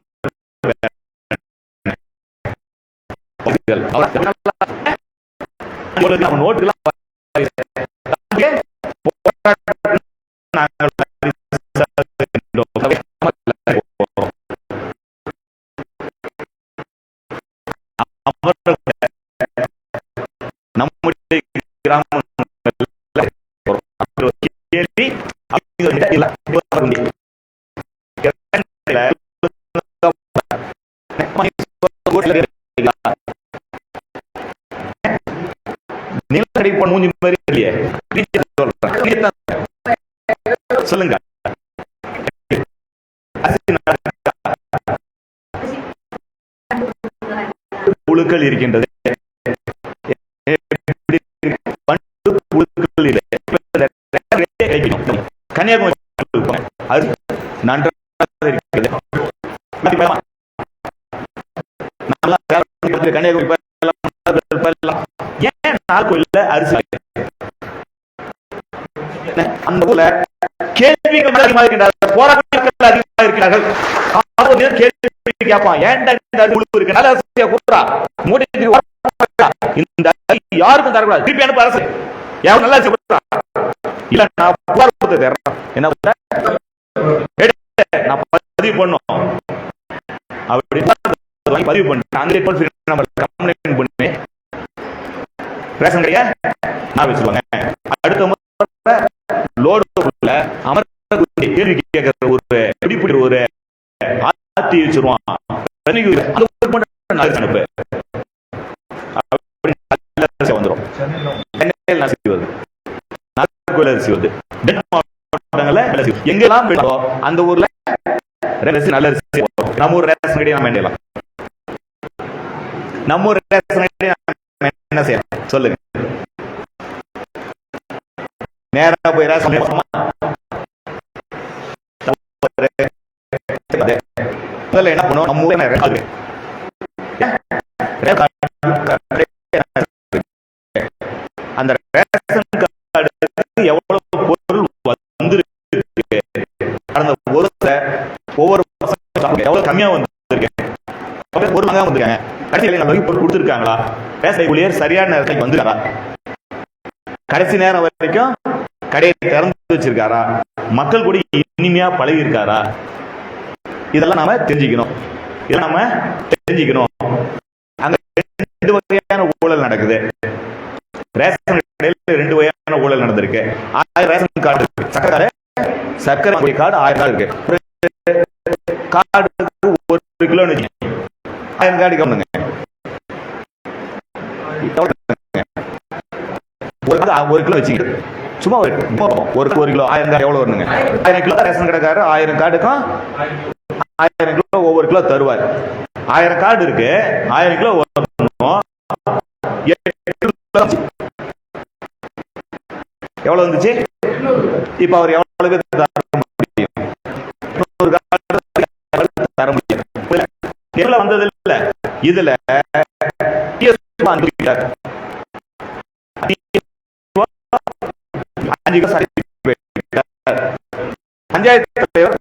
நோட்டுலாம் நம்முடைய கிராம நிலக்கடை மூஞ்சி மாதிரி சொல்லுங்க. புழுக்கள் இருக்கின்றது. புழுக்கள் இல்லை. கன்னியாகுமரி அது நன்றாக இருக்கிறது. கன்னியாகுமரி ஏன் நாகர்கோயில்ல அரிசி அந்த ஊர்ல கேள்விகள் அதிகமாக இருக்கின்றார்கள், போராட்டங்கள் அதிகமாக இருக்கிறார்கள். கேள்வி கேட்பான், ஏன்டா இந்த குழு இருக்கு, நல்ல அரசியா கூறா மூடி இந்த யாருக்கும் தரக்கூடாது, திருப்பி அனுப்ப அரசு யாரும் நல்லா இல்ல நான் புகார் கொடுத்து தர்றேன், என்ன நான் பதிவு பண்ணும் அப்படி பதிவு பண்ணி பண்ணி ரேஷன் கடையை நான் வச்சுருவாங்க. அடுத்த முறை லோடு அமர்த்த கேள்வி கேட்கிற ஒரு பிடிப்பிடி ஒரு ஆத்தி வச்சிருவான் அனுப்பு வந்துடும். சென்னையில் அரிசி வருது, நாகர்கோவில் அரிசி வருது, மாவட்டங்கள்ல எங்கெல்லாம் அந்த ஊர்ல நல்ல அரிசி. நம்ம ஊர் ரேஷன் கடையை நம்ம வேண்டியலாம், நம்ம ஊர் ரேஷன் கடையை என்ன செய்யலாம் சொல்லுங்க. நேரா போய் ரேஷன் என்ன பண்ணுவோம், நம்ம ஊர்ல அந்த ரேஷன் கார்டு எவ்வளவு பொருள் வந்திருக்கு கடந்த ஒவ்வொரு எவ்வளவு கம்மியா வந்திருக்கு, பொருள் வாங்க வந்திருக்காங்க, கடைசியில் பொருள் கொடுத்துருக்காங்களா, ரேஷன் ஊழியர் சரியான நேரத்துக்கு வந்துருக்காரா, கடைசி நேரம் வரைக்கும் கடையை திறந்து வச்சிருக்காரா, மக்கள் கூட இனிமையா பழகி இருக்காரா, இதெல்லாம் நாம தெரிஞ்சுக்கணும். இதெல்லாம் நாம தெரிஞ்சுக்கணும். அங்க 2 வகையான ஊழல் நடக்குது. ரேஷன் கடையில் 2 வகையான ஊழல் நடந்திருக்கு. 1000 ரேஷன் கார்டு இருக்கு, சர்க்கரை கார்டு 1000 கார்டு இருக்கு. கார்டுக்கு 1 கிலோ 1000 கார்டு கம்முங்க, 1 கிலோ வச்சுக்கிட்டு சும்மா 1 கிலோ 1000 கார்டு எவ்வளவு வருங்க, 1000 கிலோ ரேஷன் கடைக்காரர் 1000 கார்டுக்கும் 1000 கிலோ ஒவ்வொரு கிலோ தருவார். 1000 கார்டு இருக்கு, 1000 கிலோ எவ்வளவு வந்துச்சு, இப்ப அவர் எவ்வளவு தர முடியும், 100 கார்டு தர முடியும். எவ்வளவு வந்தது இல்ல, இதுல பஞ்சாயத்து தலைவர்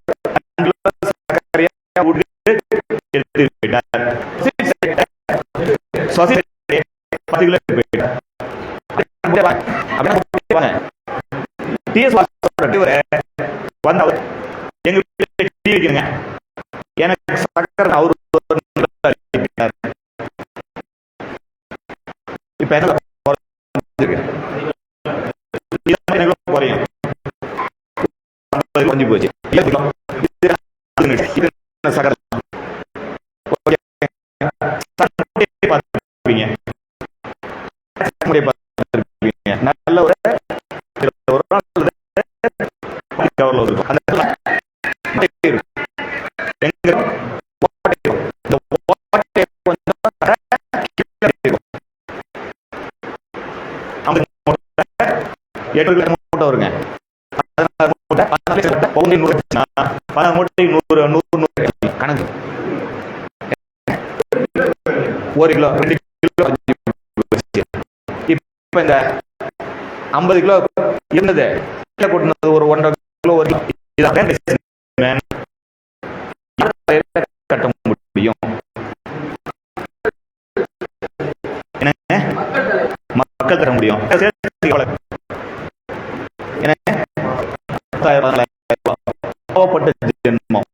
எனக்கு சக்கரை அவரு இப்ப என்ன குறையும் போச்சு சக்கரை நல்ல ஒரு மூட்டை வருங்க, 16 மூட்டை 100 கணக்கு 1 கிலோ 2 கிலோ. இப்ப இந்த 50 கிலோ இருந்தது கொட்டினது ஒரு 1.5 கிலோ 1 கட்ட முடியும். மக்கள் தர முடியும். ஜென்மம்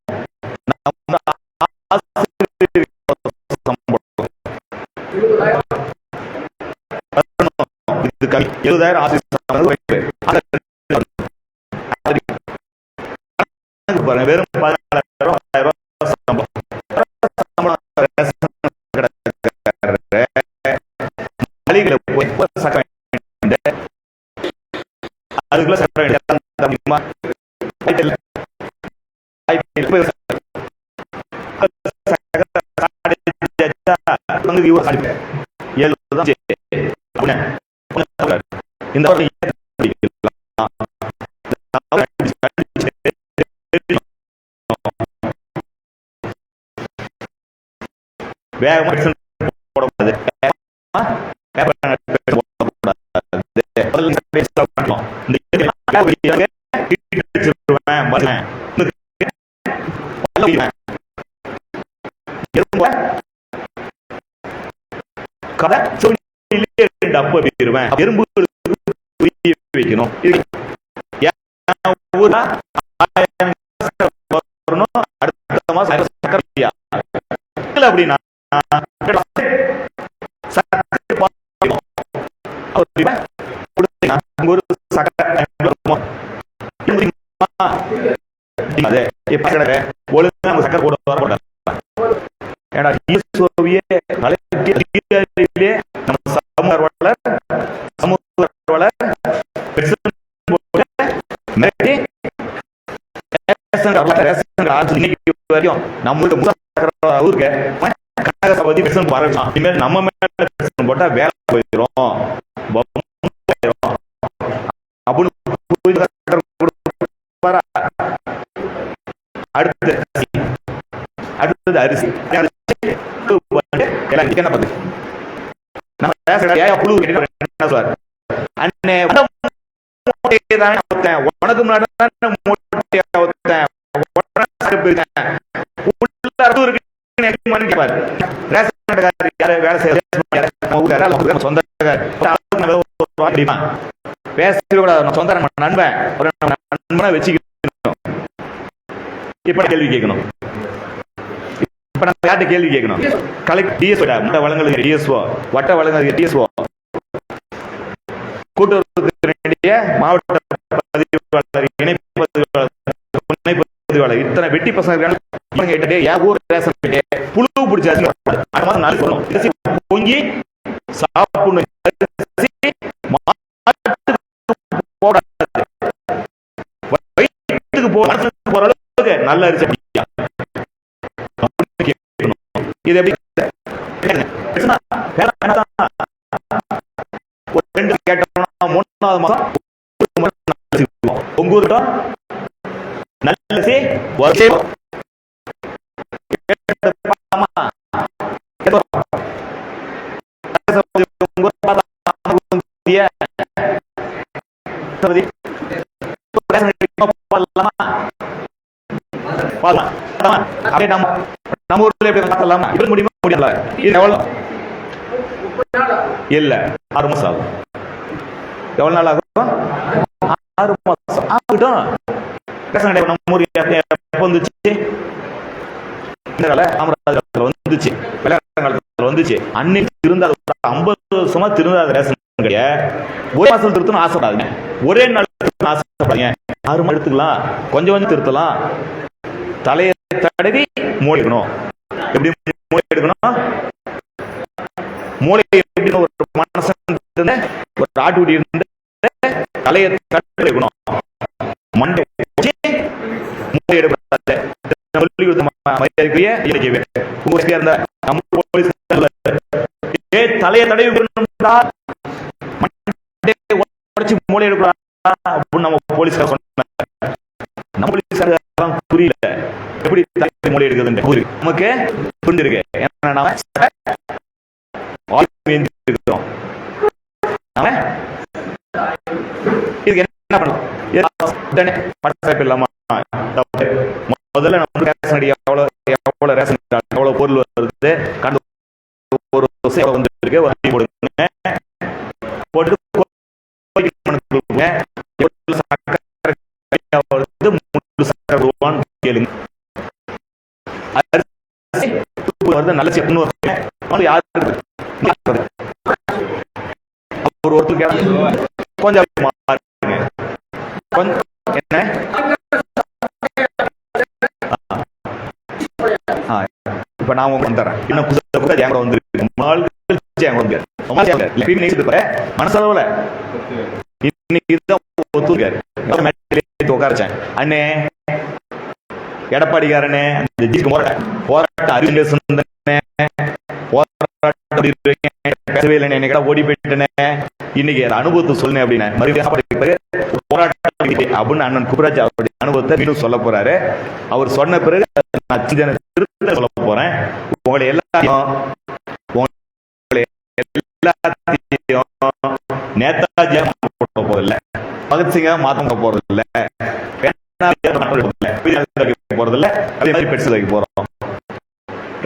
இது 70,000 ஆசிரியர் வெறும் 14,000 சம்பளம். அதுக்குள்ள சட்ட பங்குக்கு இவர் சாதிப்பு 7 தான் இந்த வேகமா போடக்கூடாது, எறும்பு வைக்கணும். அடுத்த மாசம் அப்படின்னா ஒரு ஒழுங்கா சக்கரை போட வர ஏன்னா நம்ம மேல போட்டா வேலை போயிடும் அடுத்தது அரிசி உனக்கு முன்னாடி சொந்த நண்பனை வச்சுக்கணும். இப்ப கேள்வி கேட்கணும், இப்ப நம்ம யார்கிட்ட கேள்வி கேட்கணும்? கலெக்டர் வளங்களுக்கு டிஎஸ்ஓ, வட்ட வளங்களுக்கு டிஎஸ்ஓ, கூட்டுறவுத்துறை வேண்டிய மாவட்ட பதிவாளர், இணை பதிவாளர், துணை பதிவாளர், இத்தனை வெட்டி பசங்க புழு பிடிச்சாச்சு பொங்கி சாப்பிடணும். வயிற்றுக்கு போற அளவுக்கு நல்ல அரிசி இது எப்படி கேட்டோம்னா 3வது மாசம் உங்க ஊர்ல நல்ல நம்ம ஊர்ல எப்படி முடியுமா முடியல. இது எவ்வளவு இல்ல 6 மாசம் ஆகும். எவ்வளவு நாள் ஆகும்? 6 மாசம் ஆகட்டும். நம்ம ஊருக்கு எப்ப வந்துச்சு? இந்த கால காமராஜர் காலத்துல வந்துச்சு, விளையாட்டு காலத்துல வந்துச்சு. அன்னைக்கு இருந்தா 50 வருஷமா திருந்தாத ரேஷன் கடைய ஒரே மாசம் திருத்தணும் ஆசைப்படாதுங்க, ஒரே நாள் ஆசைப்படாதீங்க. 6 மாதம் எடுத்துக்கலாம், கொஞ்சம் கொஞ்சம் திருத்தலாம். தலையை தடவி மூளை எடுக்கணும். எப்படி மூளை எடுக்கணும்? மூளை எப்படின்னு ஒரு மனசன் ஒரு ஆட்டுக்குடி இருந்து தலையை தடவி எடுக்கணும். மண்டை மூளை எடுக்கூடாது. தலையை தடவி மூளை எடுக்கூடாது நம்ம போலீஸ்கார சொன்ன. நம்ம போலீஸ்கார புரியல எப்படி மூளை எடுக்குதுன்னு நமக்கு புரிஞ்சிருக்கு. இதுக்கு என்ன பண்ணலாம்? முதல்ல நம்ம ரேஷன் அடி எவ்வளவு ரேஷன் எவ்வளவு பொருள் வருது கண்டு ஒரு வந்துருக்கு போட்டு கேளுங்க. நல்ல செப்னு ஒருத்தர் கொஞ்சம் என்ன இப்ப நான் வந்துறேன். இன்னும் புதுசா வந்து மனசளவுல இன்னைக்கு உட்காரச்சேன். அண்ணே எடப்பாடிக்காரனே போராட்ட அறிஞர் போராட்ட பேசவே இல்லை, என்னை ஓடி போயிட்டேனே, இன்னைக்கு அனுபவத்தை சொல்லுங்க அப்படின்னு மறுபடியும் அப்படின்னு அண்ணன் குபராஜ் அவருடைய அனுபவத்தை மீண்டும் சொல்ல போறாரு. அவர் சொன்ன பிறகு நான் திருத்த சொல்ல போறேன். உங்களை எல்லாத்தையும் நேதாஜியா மாற்ற போறதில்ல, பகத்சிங்கா மாற்ற போறதில்ல, போறதில்ல, அதே மாதிரி பெட்ஸ் வைக்க போறோம்,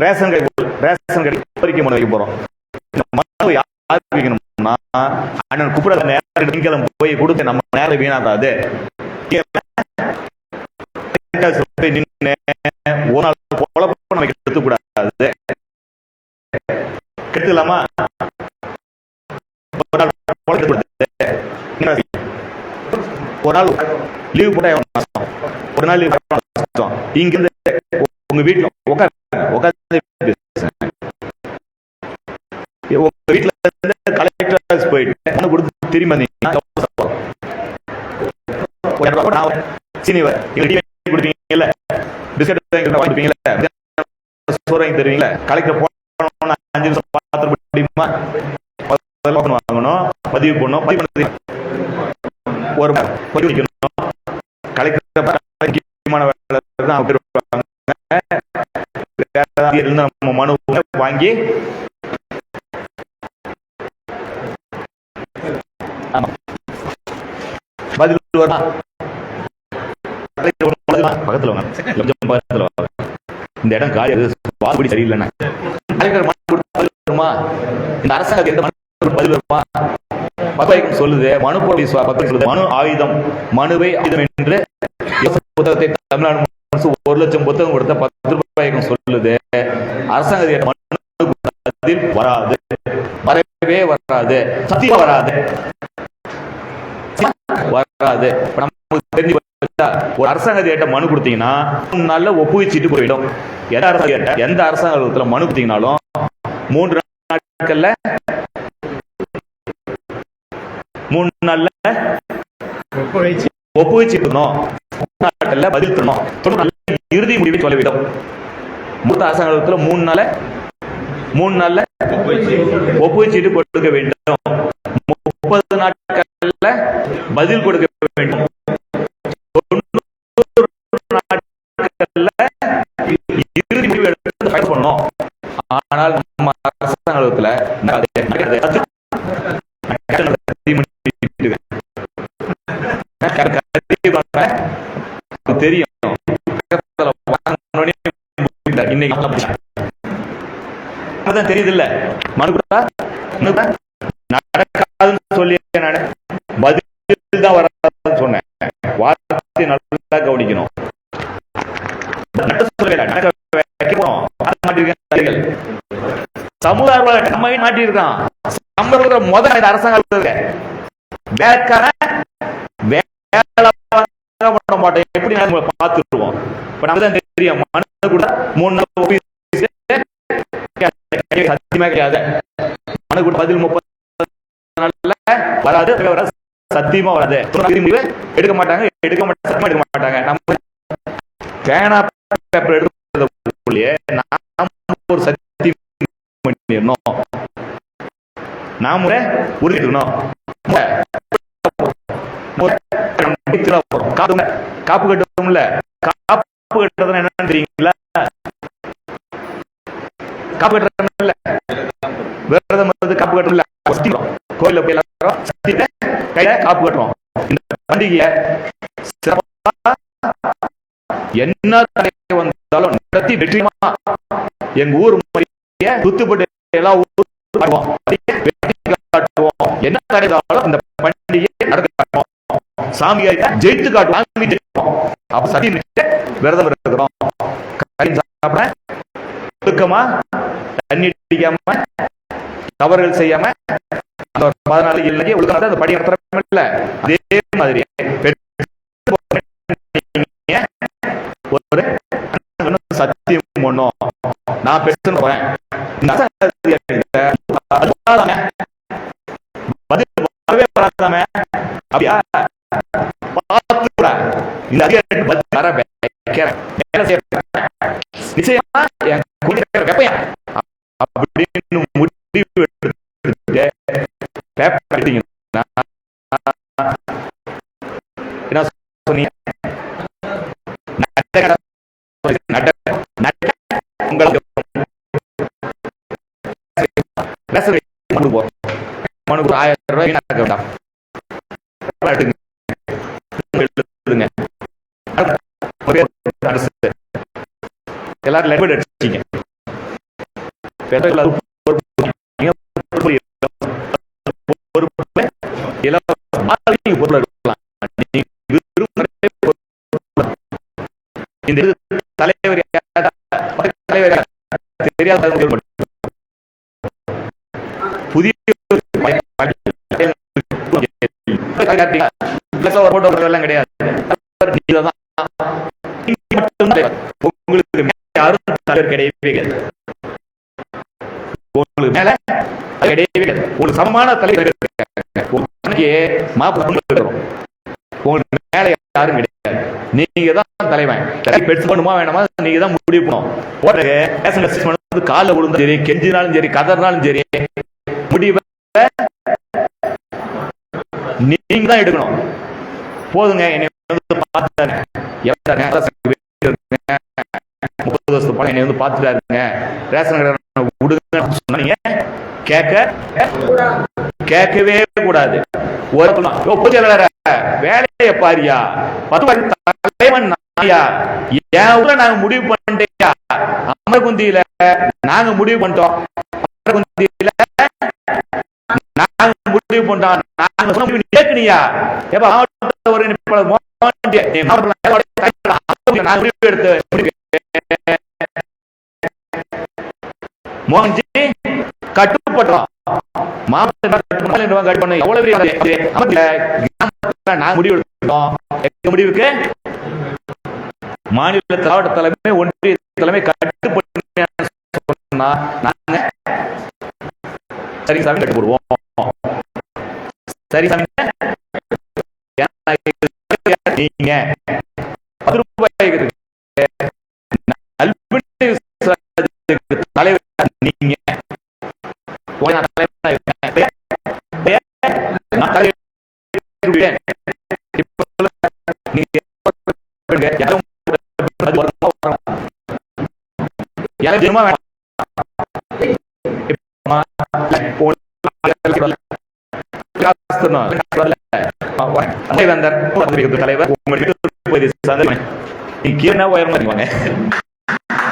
ரேஷன் கடை கோரிக்கை மனு வைக்க போறோம். இந்த மனு யாருக்கு வைக்கணும்னா அண்ணன் குப்புற நேரம் போய் கொடுத்து நம்ம நேரம் வீணாக்காது. ஒரு நாள் குழப்பம் நம்ம எடுத்துக்கூடாது. கெடுத்துக்கலாமா? ஒரு நாள் லீவ் போட்டா ஒரு நாள் லீவ் இங்க இருந்து உங்க வீட்டுல உட்காந்து உங்க வீட்டுல இருந்து கலெக்டர் போயிட்டு கொடுத்து திரும்பி கொடுப்பீங்கல்ல, பிஸ்கட் வாங்கிப்பீங்கல்ல, சோறு வாங்கி தருவீங்களா? கலெக்டர் போன 5 நிமிஷம் பார்த்து முடியுமா? வாங்கணும், பதிவு பண்ணணும், பதிவு பண்ணது ஒரு கலெக்டர் முக்கியமான நம்ம மனு வாங்கி பதில் பக்கத்துல இந்த இடம் காலி, வாக்குப்படி சரியில்லைன்னா இந்த அரசாங்கத்துக்கு பதில் வருமா? சொல்லுது மனு சொல்லுது மனு ஆயுதம், மனுவை ஆயுதம் என்று புத்தகத்தை தமிழ்நாடு 1 லட்சம் புத்தகம் கொடுத்த 10 ரூபாய்க்கும் சொல்லுது. அரசாங்க வராது, வரவே வராது, சத்தியம் வராது வராது. தெரிஞ்சு ஒரு அரசாங்கத்தை மனு கொடுத்தீங்கன்னா 3 நாள்ல ஒப்புவிச்சுட்டு போயிடும். எந்த அரசாங்கத்துல மனு கொடுத்தீங்கன்னாலும் 3 நாட்கள்ல 3 நாள்ல ஒப்புவிச்சுக்கணும், பதில் தரணும், இறுதி முடிவை சொல்லிவிடும். மூத்த அரசாங்கத்துல 3 நாள்ல ஒப்புவிச்சுட்டு கொடுக்க வேண்டும். 30 நாட்கள்ல பதில் கொடுக்க வேண்டும். 90 நாட்கள்ல இறுதி முடிவு எடுத்து ஃபைல் பண்ணணும். ஆனால் நம்ம அரசாங்கத்துல தெரியும். தெரியுது இல்ல, மனு நடக்காதுன்னு சொல்லி பதில் தான் வராதுன்னு சொன்னேன். வார்த்தை நல்லா கவனிக்கணும். சமுதாய நம்ம மாட்டிருக்கான். முதல் அரசாங்கம் வேலைக்கான வேலை பண்ண மாட்டோம். எப்படி பார்த்துருவோம். இப்ப நமக்கு தெரியும் மனு கூட 3 நாள் சத்தியமா கிடையாது. மனு கூட பதில் 30 நாள்ல வராது, சத்தியமா வராது. எடுக்க மாட்டாங்க, எடுக்க மாட்டாங்க. நம்ம பேனா பேப்பர் எடுக்கிறதுக்குள்ளேயே ஒரு சத்தியம் பண்ணிடணும், நாம உறுதிக்கணும். காப்பு கட்டுவோம்ல, காப்பு கட்டுறது என்னன்னு தெரியுங்களா? காப்பு கட்டுறது விரதம் காப்பு கட்டுறோம்ல, கோயில போய் கையில காப்பு கட்டுறோம். இந்த பண்டிகையை என்ன தடை வந்தாலும் நடத்தி வெற்றிமா எங்க ஊர் சுத்துப்பட்டு எல்லா ஊரும் என்ன தடை வந்தாலும் இந்த பண்டிகையை நடக்க காட்டுவோம். சாமியை ஜெயித்து காட்டுவோம். அப்ப சத்தியம் விரதம் இருக்கிறோம். சாப்பிட ஒழுக்கமா, தண்ணி அடிக்காம, தவறுகள் செய்யாம, அந்த 14 இல்லையே ஒழுக்கம் அந்த படி நடத்துறோம் இல்ல, அதே மாதிரி ஒரு சத்தியம் ஒண்ணும் நான் பேச போறேன். அப்படியா இந்த நிச்சயமா அப்படின்னு முடிவு கேட்டீங்கன்னா என்ன சொன்னீங்க? உங்களுக்கு மனுக்கு 1000 ரூபாய்க்கு நான் வேண்டாம் எல்லாரும் லெட் அடிச்சீங்க. தலைவர் தெரியாத புதிய எல்லாம் கிடையாது. உங்களுக்கு யாரும் தலைவர் கிடையவே கிடையாது. உங்களுக்கு மேல கிடையவே கிடையாது. உங்களுக்கு சமமான தலைவர் உங்களுக்கு மேல யாரும் கிடையாது. நீங்க தான் தலைவன். பெருசு பண்ணுமா வேணாமா நீங்க தான் முடிவு பண்ணும். கால விழுந்தாலும் சரி, கெஞ்சினாலும் சரி, கதறினாலும் சரி, முடிவை நீங்க தான் எடுக்கணும். போதுங்க, என்னை வந்து பார்த்தாங்க 30 வருஷத்து படம் என்னை வந்து பார்த்துட்டாருங்க, ரேஷன் கடை விடுங்க சொன்னீங்க. கேட்கவே கூடாது. வேலையை பாரியா, 10 தலைவன் என் ஊர்ல நாங்க முடிவு பண்ணிட்டேயா, அமரகுந்தியில நாங்க முடிவு பண்ணிட்டோம், அமரகுந்தியில நாங்க முடிவு பண்ணிட்டோம், நாங்க சொன்ன முடிவு கேட்கணியா? எப்ப ஒரு முடிவு எடுத்து மோகன்ஜி கட்டுப்பட்டோம். முடிவுக்கு மாநில திராவிட தலைமை, ஒன்றிய தலைமை கட்டுப்பட்டு சரி சாமி கட்டுப்படுவோம். சரி சாமி, நீங்க 10 ரூபாய்க்கு தலைவர் நீங்க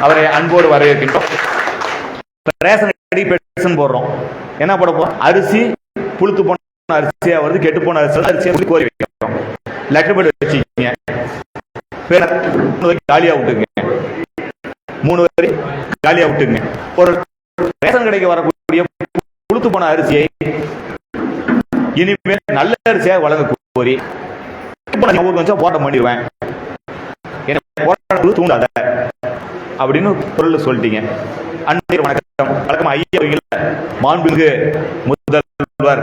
அவரை அன்போடு வரவேற்கின்றோம். ரேஷன் போடுறோம், என்ன போட போறோம்? அரிசி புழுத்து போன அரிசியா வருது, கெட்டு போன அரிசியா கோரி வைக்கிறோம். லெட்டர் பேட் வச்சுக்கீங்க, காலியா விட்டுங்க, 3 வரி காலியா விட்டுங்க. ஒரு ரேஷன் கடைக்கு வரக்கூடிய புழுத்து போன அரிசியை இனிமேல் நல்ல அரிசியா வழங்க கோரி போராட்டம் பண்ணிடுவேன், போராட்டம் தூண்டாத அப்படின்னு பொருள் சொல்லிட்டீங்க. அன்பே வணக்கம். வணக்கம் ஐயா. மாண்புமிகு முதல்வர்,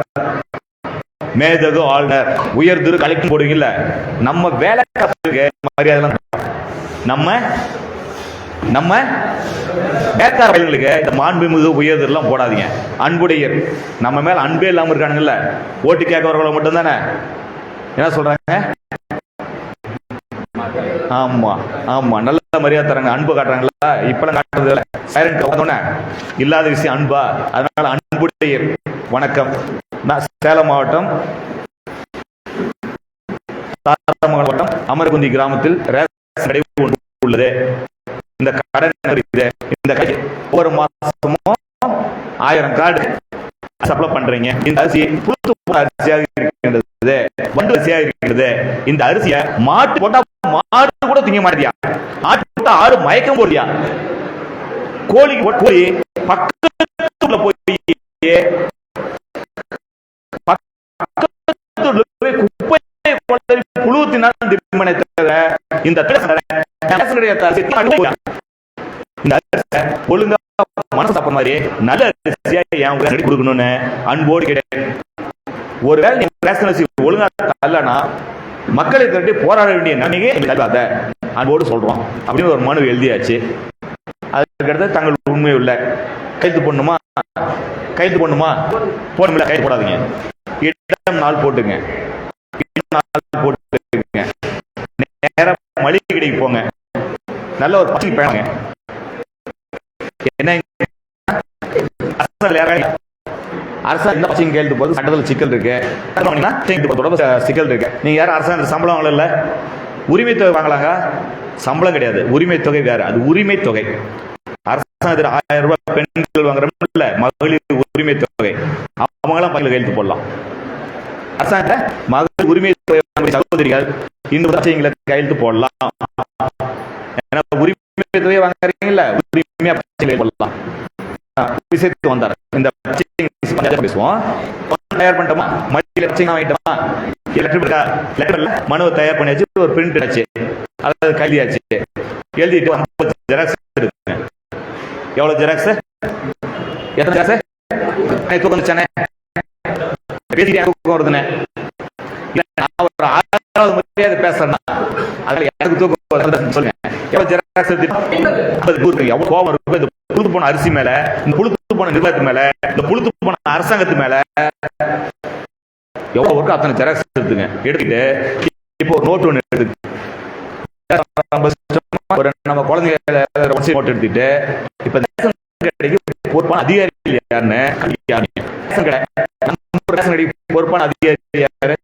மேதகு ஆளுநர், உயர் திரு கலெக்டர் போடுவீங்கல்ல, நம்ம வேலை மரியாதை நம்ம வேலைக்கார பயிர்களுக்கு இந்த மாண்புமிகு உயர்தெல்லாம் போடாதீங்க. அன்புடையர், நம்ம மேல அன்பே இல்லாம இருக்கானுங்கல்ல, ஓட்டு கேட்கறவங்களை மட்டும் தானே என்ன சொல்றாங்க? ஆமா ஆமா, நல்ல மரியாதை தராங்க, அன்பு காட்டுறாங்களா? இப்பெல்லாம் காட்டுறது சைலண்ட் இல்லாத விஷயம் அன்பா? அதனால அன்புடையர் வணக்கம். நான் சேலம் மாவட்டம் மாவட்டம் அமரகுந்தி கிராமத்தில் ரேஷன் கடை உள்ளது. இந்த கடை இந்த கடை ஒவ்வொரு மாசமும் 1000 கார்டு சப்ளை பண்றீங்க. இந்த அரிசி புழுத்து அரிசியாக இருக்கின்றது, வண்டு அரிசியாக இருக்கிறது. இந்த அரிசியை மாட்டு போட்டா மாடு கூட திங்க மாட்டியா, ஆட்டு போட்டா ஆடு மயக்கம் போடியா, கோழிக்கு போய் பக்கத்துல போய் குப்பை புழு தின்னாலும் திருமண இந்த ஒழுங்கா மனசு தப்ப மாதிரி நல்ல அரிசியா என் கொடுக்கணும்னு அன்போடு கிடையாது. ஒருவேளை நீங்க ரேஷன் அரிசி ஒழுங்கா தரலன்னா மக்களை திரட்டி போராட வேண்டிய நன்மையே தராத அன்போடு சொல்றோம் அப்படின்னு ஒரு மனு எழுதியாச்சு. அதுக்கடுத்து தங்கள் உண்மை இல்லை கைது பண்ணுமா போடணும்ல, கைது போடாதீங்க. இடம் நாள் போட்டுங்க, நாள் போட்டுங்க. நேரம் மளிகை கடைக்கு போங்க, நல்ல ஒரு பச்சை பேணுங்க. என்ன அரசாங்கம் என்ன பச்சைங்க கேள்வி போது சட்டத்தில் சிக்கல் இருக்கு, சிக்கல் இருக்கு. நீங்க யாரும் அரசாங்க சம்பளம் வாங்கல, உரிமை தொகை வாங்கலாங்க. சம்பளம் கிடையாது, உரிமை தொகை வேற. அது உரிமை தொகை. அரசாங்கத்தில் 1000 ரூபாய் பெண்கள் வாங்குறோம்ல, மகளிர் உரிமை தொகை, அவங்களாம் பையில கையெழுத்து போடலாம். அரசாங்க மகளிர் உரிமை தொகை சகோதரிகள் இந்த பச்சைங்களை கையெழுத்து போடலாம். உரிமை தொகை வாங்குறீங்கல்ல, உரிமையா பச்சை போடலாம். விஷயத்துக்கு வந்தார். இந்த பேசுவோம். தயார் பண்ணிட்டோமா, மத்தியில் வாங்கிட்டோமா, லெட்டர்ல மனுவை தயார் பண்ணியாச்சு, ஒரு பிரிண்ட் ஆச்சு, அதாவது கைதியாச்சு, எழுதிட்டு 50 ஜெராக்ஸ் எடுத்துங்க. எவ்வளவு ஜெராக்ஸ்? எத்தனை ஜெராக்ஸ்? தூக்கம் வந்துச்சானே, பேசிட்டு தூக்கம் வருதுண்ணே. நான் ஒரு 6வது முறையாக பேசுறேன்னா அதில் எனக்கு தூக்கம் வருதுன்னு சொல்லுங்க. எவ்வளவு ஜெராக்ஸ் எடுத்துட்டு எவ்வளவு கோபம் இருக்கு இந்த புழுத்து போன அரிசி மேல, இந்த புழுத்து போன நிர்வாகத்து மேல, இந்த புழுத்து போன அரசாங்கத்து மேல எவ்வளவு இருக்கு அத்தனை ஜெராக்ஸ் எடுத்துங்க. எடுத்துட்டு இப்போ ஒரு நோட் ஒன்று எடுத்து நம்ம குழந்தைங்க நோட் எடுத்துட்டு இப்ப பொறுப்பான அதிகாரி யாருன்னு பொறுப்பான அதிகாரி யாரு?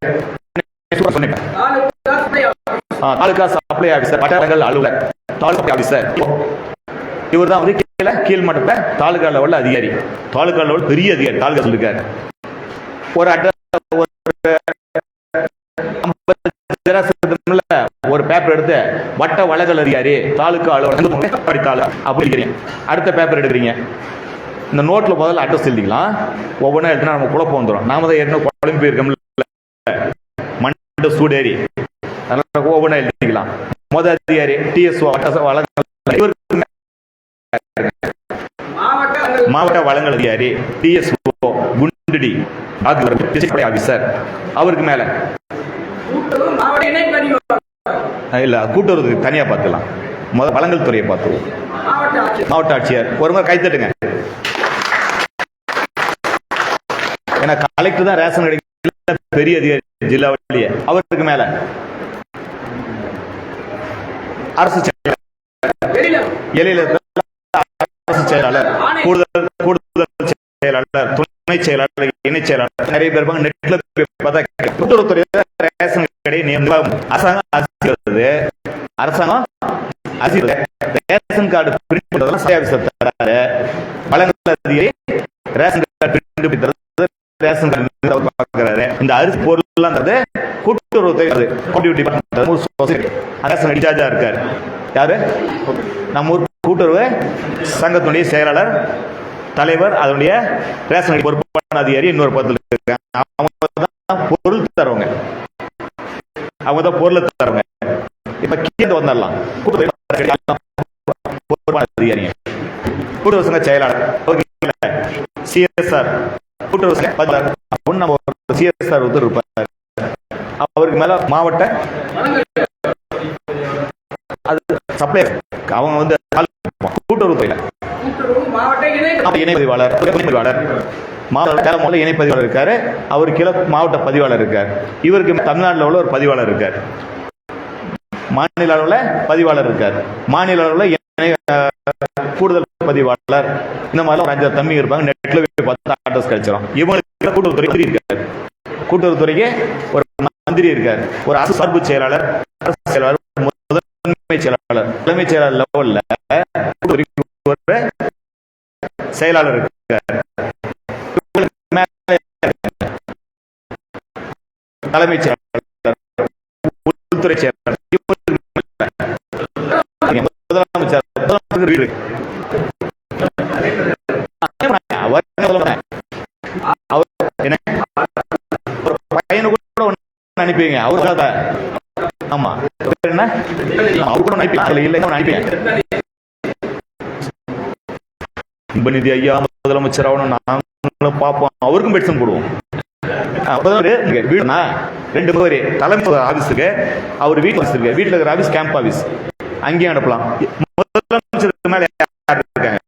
தாலுகா சப்ளை ஆபீசர், வட்டாரங்கள் அலுவலர், தாலுகா ஆபீசர். இவர் தான் வந்து கீழ்மட்ட தாலுகா லெவல்ல அதிகாரி, தாலுகா லெவல் பெரிய அதிகாரி. தாலுகா சொல்லிருக்காரு. ஒரு பேப்பர் எடுத்து வட்ட வழங்கல் அதிகாரி, தாலுகா அலுவலர் அப்படி அடுத்த பேப்பர் எடுக்கிறீங்க. இந்த நோட்ல முதல்ல அட்ரஸ் எழுதிக்கலாம். ஒவ்வொன்றா எழுதினா நம்ம குழப்பம் வந்துடும். நாம தான் ஏற்கனவே குழம்பு போயிருக்கோம்ல, மண்ட சூடேரி, அதனால ஒவ்வொன்றா எழுதிக்கலாம். முதல் அதிகாரி டிஎஸ்ஓ மாவட்ட வழங்கல் அதிகாரி, டிஎஸ்ஓ குண்டடி ஆபீசர். அவருக்கு மேல இல்ல கூட்டுறவு தனியா பார்த்துக்கலாம். முதல் வழங்கல் துறையை பார்த்துவோம். மாவட்ட ஆட்சியர். ஒரு முறை கைத்தட்டுங்க. ஏன்னா கலெக்டர் தான் ரேஷன் கடைக்கு பெரிய அதிகாரி ஜில்லாவிலேயே. அவருக்கு மேல அரசு செயலாளர், அரசு செயலாளர், கூடுதல் செயலாளர், துணை செயலாளர், இணை செயலாளர், நிறைய பேர் இருப்பாங்க. நெட்ல பார்த்தா கூட்டுறவுத்துறை ரேஷன் கடை நிர்வாகம் அரசாங்கம் ரேஷன் கார்டு பிரிண்ட் பண்றதெல்லாம் தராரு. வழங்கல் அதிகாரி ரேஷன் கார்டு பிரிண்ட் தராரு, ரேஷன் கார்டு பார்க்கிறாரு. இந்த அரிசி பொருள்ன்றது கூட்டுறவுத்துறை ரேஷன் இன்சார்ஜா இருக்காரு. யாரு? நம்ம ஊர் கூட்டுறவு சங்கத்தினுடைய செயலாளர், தலைவர், அதனுடைய ரேஷன் பொறுப்பான அதிகாரி இன்னொரு பதத்தில் இருக்காங்க. அவங்க தான் பொருள் தருவாங்க, அவங்க தான் பொருள் தருவாங்க. இப்ப கீழே வந்துடலாம். பொறுப்பான அதிகாரிங்க, கூட்டுறவு சங்க செயலாளர், சிஎஸ்ஆர், கூட்டுறவு சங்க பதிலாளர், நம்ம சிஎஸ்ஆர் இருப்பார். அவருக்கு மேல மாவட்ட அது சப்ளையர், அவங்க வந்து கூட்டுறவுத்துறையில இணைப்பதிவாளர், மாவட்ட இணைப்பதிவாளர் இருக்காரு. அவருக்கு கீழே மாவட்ட பதிவாளர் இருக்காரு. இவருக்கு தமிழ்நாட்டில் உள்ள ஒரு பதிவாளர் இருக்காரு, மாநில அளவுல பதிவாளர் இருக்காரு, மாநில அளவுல கூடுதல் பதிவாளர். இந்த மாதிரி ஒரு 5 தம்பி இருப்பாங்க. நெட்ல போய் பார்த்தா அட்ரஸ் கிடைச்சிடும். இவங்களுக்கு கூட்டுறவுத்துறை இருக்காரு. கூட்டுறவுத்துறைக்கு ஒரு மந்திரி இருக்காரு, ஒரு அரசு சார்பு செயலாளர், செயலாளர், முதன்மை செயலாளர், தலைமை செயலாளர் லெவல்ல ஒரு செயலாளர் இருக்காரு. தலைமை செயலாளர், உள்துறை செயலாளர், முதலமைச்சர், பையனு கூட அனுப்பிங்க. அவரு ஆமா என்ன அவரு கூட அனுப்பி நிதி ஐயா முதலமைச்சர் ஆகணும் நாங்களும் பார்ப்போம். அவருக்கும் பெட்சன் போடுவோம். வீடுனா 2 முகவரி, தலைமை ஆபீஸுக்கு, அவர் வீட்டுல வச்சிருக்க, வீட்டுல இருக்கிற ஆபீஸ் கேம்ப் ஆபீஸ், அங்கேயும் அனுப்பலாம். முதலமைச்சருக்கு மேல இருக்காங்க,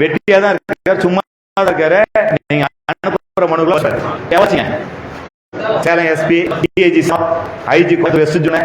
வெட்டியா தான் இருக்காரு, சும்மா இருக்காரு. நீங்க எவச்சிங்க Salem SP, DIG, IG west zone